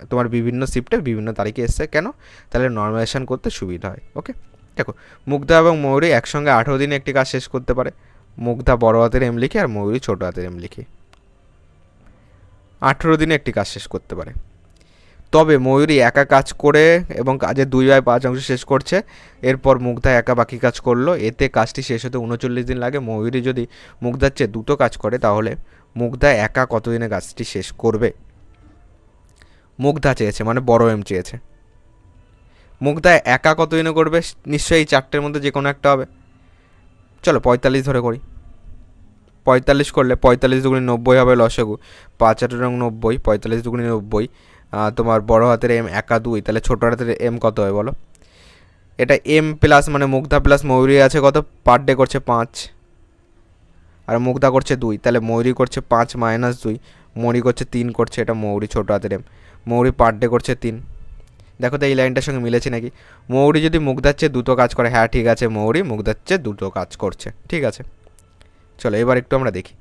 তোমার বিভিন্ন শিফটে বিভিন্ন তারিখে এসছে, কেন? তাহলে নর্মালাইজেশন করতে সুবিধা হয়। ওকে, দেখো মুগ্ধা এবং ময়ূরী একসঙ্গে 18 দিনে একটি কাজ শেষ করতে পারে। মুগ্ধা বড় হাতের এম লিখে আর ময়ূরী ছোটো হাতের এম লিখে 18 দিনে একটি কাজ শেষ করতে পারে। তবে ময়ূরী একা কাজ করে এবং কাজের 2/5 অংশ শেষ করছে। এরপর মুগ্ধা একা বাকি কাজ করলো, এতে কাজটি শেষ হতে 39 দিন লাগে। ময়ূরী যদি মুগ্ধার চেয়ে দুটো কাজ করে, তাহলে মুগ্ধা একা কতদিনে কাজটি শেষ করবে? মুগ্ধা চেয়েছে মানে বড় এম চেয়েছে। মুগ্ধা একা কতদিনে করবে? নিশ্চয়ই এই চারটের মধ্যে যে কোনো একটা হবে। চলো 45 ধরে করি। 45 করলে 45 দুগুণে 90 হবে লসাগু। 5 8 রং 90, 45 দুগুণে 90। তোমার বড় হাতের এম একা 2, তাহলে ছোটো হাতের এম কত হয় বলো? এটা এম প্লাস মানে মুগ্ধা প্লাস ময়ূরী আছে কত? পার ডে করছে 5, আর মুগ্ধা করছে 2, তাহলে ময়ূরী করছে 5 মাইনাস 2, ময়ূরী করছে 3 করছে। এটা ময়ূরী ছোটো হাতের এম, ময়ূরী পার ডে করছে 3। দেখো তো এই লাইনটার সঙ্গে মিলেছে নাকি? ময়ূরী যদি মুগ্ধার চেয়ে দুটো কাজ করে, হ্যাঁ ঠিক আছে, ময়ূরী মুগ্ধার চেয়ে দুটো কাজ করছে, ঠিক আছে। চলো এবার একটু আমরা দেখি।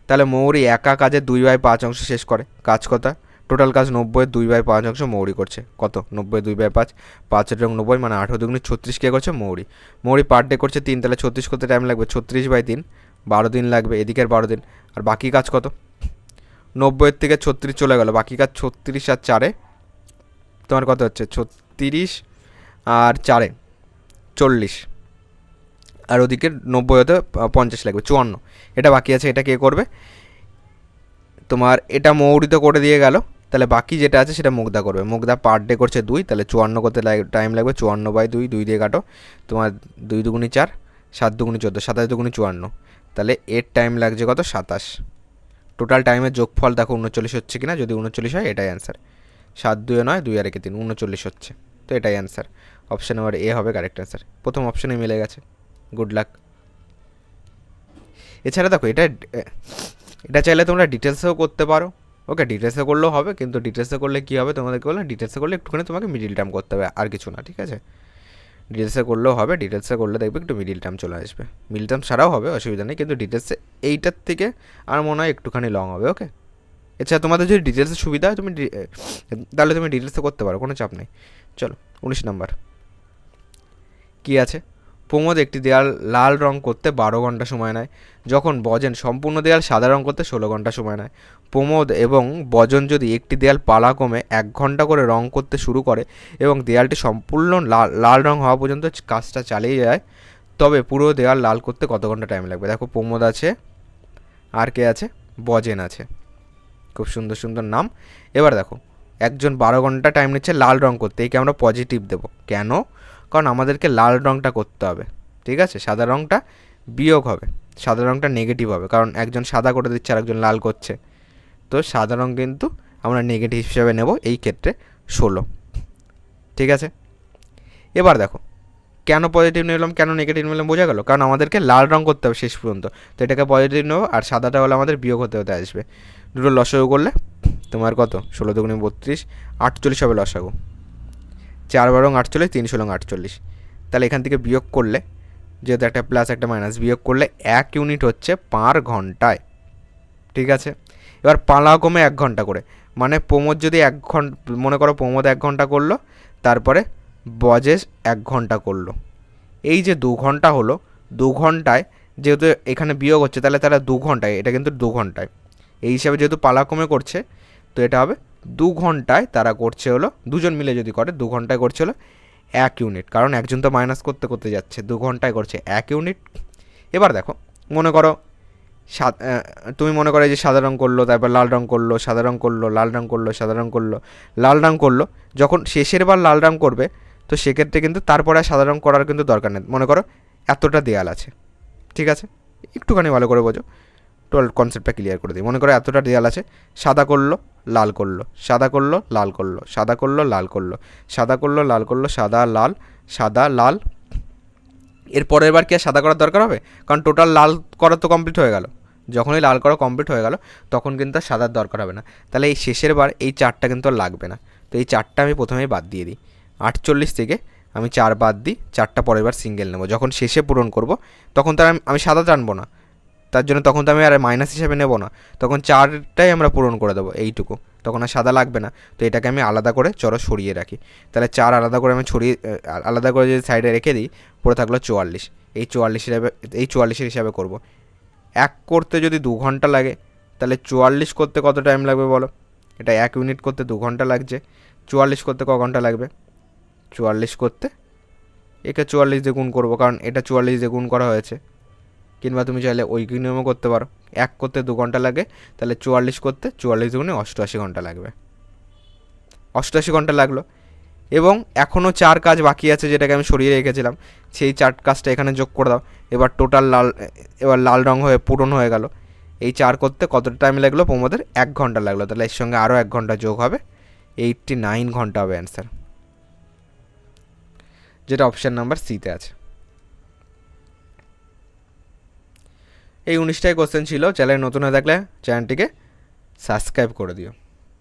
তাহলে ময়ূরী একা কাজের 2/5 অংশ শেষ করে। কাজ কথা? টোটাল কাজ 90, 2/5 অংশ ময়ূরী করছে। কত? 90 2/5, 5 এবং 90 মানে 18 দুগুণে 36 কে করছে? ময়ূরী। ময়ূরী পার ডে করছে 3, তাহলে 36 করতে টাইম লাগবে 36/3, 12 দিন লাগবে। এদিকের 12 দিন। আর বাকি কাজ কত? 90 থেকে 36 চলে গেল, বাকি কাজ 36 আর 4-এ তোমার কত হচ্ছে? 36 আর 4-এ 40, আর ওদিকে 90 হতে 50 লাগবে, 54। এটা বাকি আছে, এটা কে করবে? তোমার এটা ময়ূরী তো করে দিয়ে গেল, তাহলে বাকি যেটা আছে সেটা মুগ্ধা করবে। মুগ্ধা পার ডে করছে 2, তাহলে 54 করতে টাইম লাগবে। 54/2, 2 দিয়ে কাটো, তোমার 2 দুগুণি 4, 7 দুগুণি 14, 27 দুগুণি 54, তাহলে এর টাইম লাগছে কত? 27। টোটাল টাইমের যোগফল দেখো 39 হচ্ছে কিনা, যদি 39 হয় এটাই অ্যান্সার। 7 2 9, 2 আর 1 3, 39 হচ্ছে। তো এটাই অ্যান্সার, অপশান নাম্বার এ হবে কারেক্ট অ্যান্সার। প্রথম অপশানে মিলে গেছে, গুড লাক। এছাড়া দেখো এটা চাইলে তোমরা ডিটেলসেও করতে পারো। ওকে, ডিটেলসে করলেও হবে, কিন্তু ডিটেলসে করলে কী হবে তোমাদেরকে বললাম, ডিটেলসে করলে একটুখানি তোমাকে মিডিল টার্ম করতে হবে, আর কিছু না, ঠিক আছে। ডিটেলসে করলেও হবে, ডিটেলসে করলে দেখবে একটু মিডিল টার্ম চলে আসবে। মিডিল টার্ম ছাড়াও হবে, অসুবিধা নেই, কিন্তু ডিটেলসে এইটার থেকে আর মনে হয় একটুখানি লং হবে। ওকে, এছাড়া তোমাদের যদি ডিটেলসে সুবিধা হয় তাহলে তুমি ডিটেলসে করতে পারো, কোনো চাপ নেই। চলো 19 নাম্বার কী আছে? প্রমোদ একটি দেয়াল লাল রং করতে 12 ঘন্টা সময় নেয়, যখন বজেন সম্পূর্ণ দেয়াল সাদা রং করতে 16 ঘন্টা সময় নেয়। প্রমোদ এবং বজন যদি একটি দেয়াল পালাক্রমে 1 ঘন্টা করে রং করতে শুরু করে এবং দেয়ালটি সম্পূর্ণ লাল রং হওয়া পর্যন্ত কাজটা চালিয়ে যায়, তবে পুরো দেয়াল লাল করতে কত ঘন্টা টাইম লাগবে? দেখো প্রমোদ আছে, আর কে আছে? বজেন আছে। খুব সুন্দর সুন্দর নাম। এবার দেখো একজন 12 ঘন্টা টাইম নিচ্ছে লাল রং করতে, একে আমরা পজিটিভ দেবো। কেন? কারণ আমাদেরকে লাল রংটা করতে হবে, ঠিক আছে? সাদা রংটা বিয়োগ হবে, সাদা রংটা নেগেটিভ হবে, কারণ একজন সাদা করে দিচ্ছে আর একজন লাল করছে। তো সাদা রং কিন্তু আমরা নেগেটিভ হিসেবে নেব, এই ক্ষেত্রে 16, ঠিক আছে? এবার দেখো কেন পজিটিভ নিলাম, কেন নেগেটিভ নিলাম, বোঝা গেল? কারণ আমাদেরকে লাল রং করতে হবে শেষ পর্যন্ত, তো এটাকে পজিটিভ নেবো, আর সাদাটা হলে আমাদের বিয়োগ হতে হতে আসবে। দুটো লসাগু করলে তোমার কত? 16 দুগুণে 32, 48 হবে লসাগু। 4 বারং 48, 3 ষোলং 48। তাহলে এখান থেকে বিয়োগ করলে, যেহেতু একটা প্লাস একটা মাইনাস, বিয়োগ করলে 1 ইউনিট হচ্ছে 5 ঘন্টায়, ঠিক আছে? এবার পালাক্রমে 1 ঘন্টা করে, মানে প্রমোদ যদি 1 ঘন্টা, মনে করো প্রমোদ 1 ঘন্টা করলো, তারপরে বজেস 1 ঘন্টা করলো, এই যে 2 ঘন্টা হলো, 2 ঘন্টায় যেহেতু এখানে বিয়োগ হচ্ছে, তাহলে তারা 2 ঘন্টায়, এটা কিন্তু 2 ঘন্টায়, এই হিসাবে যেহেতু পালাক্রমে করছে, তো এটা হবে 2 ঘন্টায় তারা করছে হলো, দুজন মিলে যদি করে 2 ঘন্টায় করছে হলো 1 ইউনিট, কারণ একজন তো মাইনাস করতে করতে যাচ্ছে, 2 ঘন্টায় করছে 1 ইউনিট। এবার দেখো মনে করো তুমি মনে করো যে সাদা রং করলো, তারপর লাল রং করলো, সাদা রং করলো, লাল রং করলো, সাদা রং করলো, লাল রং করলো, যখন শেষের বার লাল রং করবে, তো সেক্ষেত্রে কিন্তু তারপরে আর সাদা রং করার কিন্তু দরকার নেই। মনে করো এতটা দেয়াল আছে, ঠিক আছে? একটুখানি ভালো করে বোঝো, টোটাল কনসেপ্টটা ক্লিয়ার করে দিই। মনে করো এতটা দেয়াল আছে, সাদা করলো, লাল করলো, সাদা করলো, লাল করলো, সাদা করলো, লাল করলো, সাদা করলো, লাল করলো, সাদা লাল, সাদা লাল। এর পরের বার কি আর সাদা করার দরকার হবে? কারণ টোটাল লাল করা তো কমপ্লিট হয়ে গেল। যখনই লাল করা কমপ্লিট হয়ে গেল, তখন কিন্তু আর সাদার দরকার হবে না। তাহলে এই শেষের বার এই 4টা কিন্তু আর লাগবে না। তো এই 4টা আমি প্রথমেই বাদ দিয়ে দিই। 48 থেকে আমি 4 বাদ দিই, 4টা পরের বার সিঙ্গেল নেব। যখন শেষে পূরণ করব, তখন তো আর আমি সাদা টানবো না, তার জন্য তখন তো আমি আর মাইনাস হিসেবে নেব না, তখন 4টাই আমরা পূরণ করে দেবো, এইটুকু, তখন আর সাদা লাগবে না। তো এটাকে আমি আলাদা করে সরিয়ে রাখি। তাহলে 4 আলাদা করে আমি আলাদা করে যদি সাইডে রেখে দিই, পড়ে থাকলো 44। এই 44 হিসাবে করব। 1 করতে যদি 2 ঘন্টা লাগে, তাহলে 44 করতে কত টাইম লাগবে বলো? এটা 1 ইউনিট করতে 2 ঘন্টা লাগছে, 44 করতে ক ঘন্টা লাগবে? 44 করতে একে 44 দিয়ে গুণ করবো, কারণ এটা 44 দিয়ে গুণ করা হয়েছে। কিংবা তুমি চাইলে ওই নিয়মও করতে পারো, 1 করতে 2 ঘন্টা লাগে, তাহলে 44 করতে 44 দুগুণে 88 ঘন্টা লাগবে। 88 ঘন্টা লাগলো, এবং এখনও 4 কাজ বাকি আছে যেটাকে আমি সরিয়ে রেখেছিলাম, সেই 4 কাজটা এখানে যোগ করে দাও। এবার টোটাল এবার লাল রং হয়ে পূরণ হয়ে গেল। এই 4 করতে কতটা টাইম লাগলো? প্রমোদের 1 ঘন্টা লাগলো, তাহলে এর সঙ্গে আরও 1 ঘন্টা যোগ হবে, 89 ঘন্টা হবে অ্যান্সার, যেটা অপশান নাম্বার সিতে আছে। এই 19টাই কোশ্চেন ছিল। চ্যানেল নতুন হয়ে থাকলে চ্যানেলটিকে সাবস্ক্রাইব করে দিও,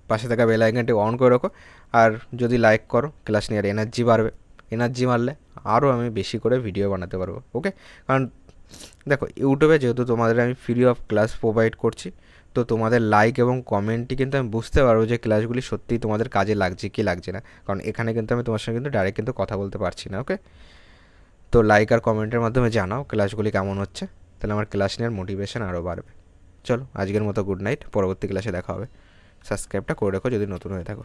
পাশে থাকা বেল আইকনটি অন করে রাখো, আর যদি লাইক করো ক্লাস নেওয়ার এনার্জি বাড়বে, এনার্জি মারলে আরও আমি বেশি করে ভিডিও বানাতে পারবো। ওকে? কারণ দেখো ইউটিউবে যেহেতু তোমাদের আমি ফ্রি অফ ক্লাস প্রোভাইড করছি, তো তোমাদের লাইক এবং কমেন্টটি কিন্তু আমি বুঝতে পারবো যে ক্লাসগুলি সত্যিই তোমাদের কাজে লাগছে কি লাগছে না, কারণ এখানে কিন্তু আমি তোমার সঙ্গে কিন্তু ডাইরেক্ট কিন্তু কথা বলতে পারছি না। ওকে? তো লাইক আর কমেন্টের মাধ্যমে জানাও ক্লাসগুলি কেমন হচ্ছে, তাহলে আমার ক্লাস নেওয়ার মোটিভেশন আরও বাড়বে। চলো আজকের মতো গুড নাইট, পরবর্তী ক্লাসে দেখা হবে। সাবস্ক্রাইবটা করে রাখো যদি নতুন হয়ে থাকো।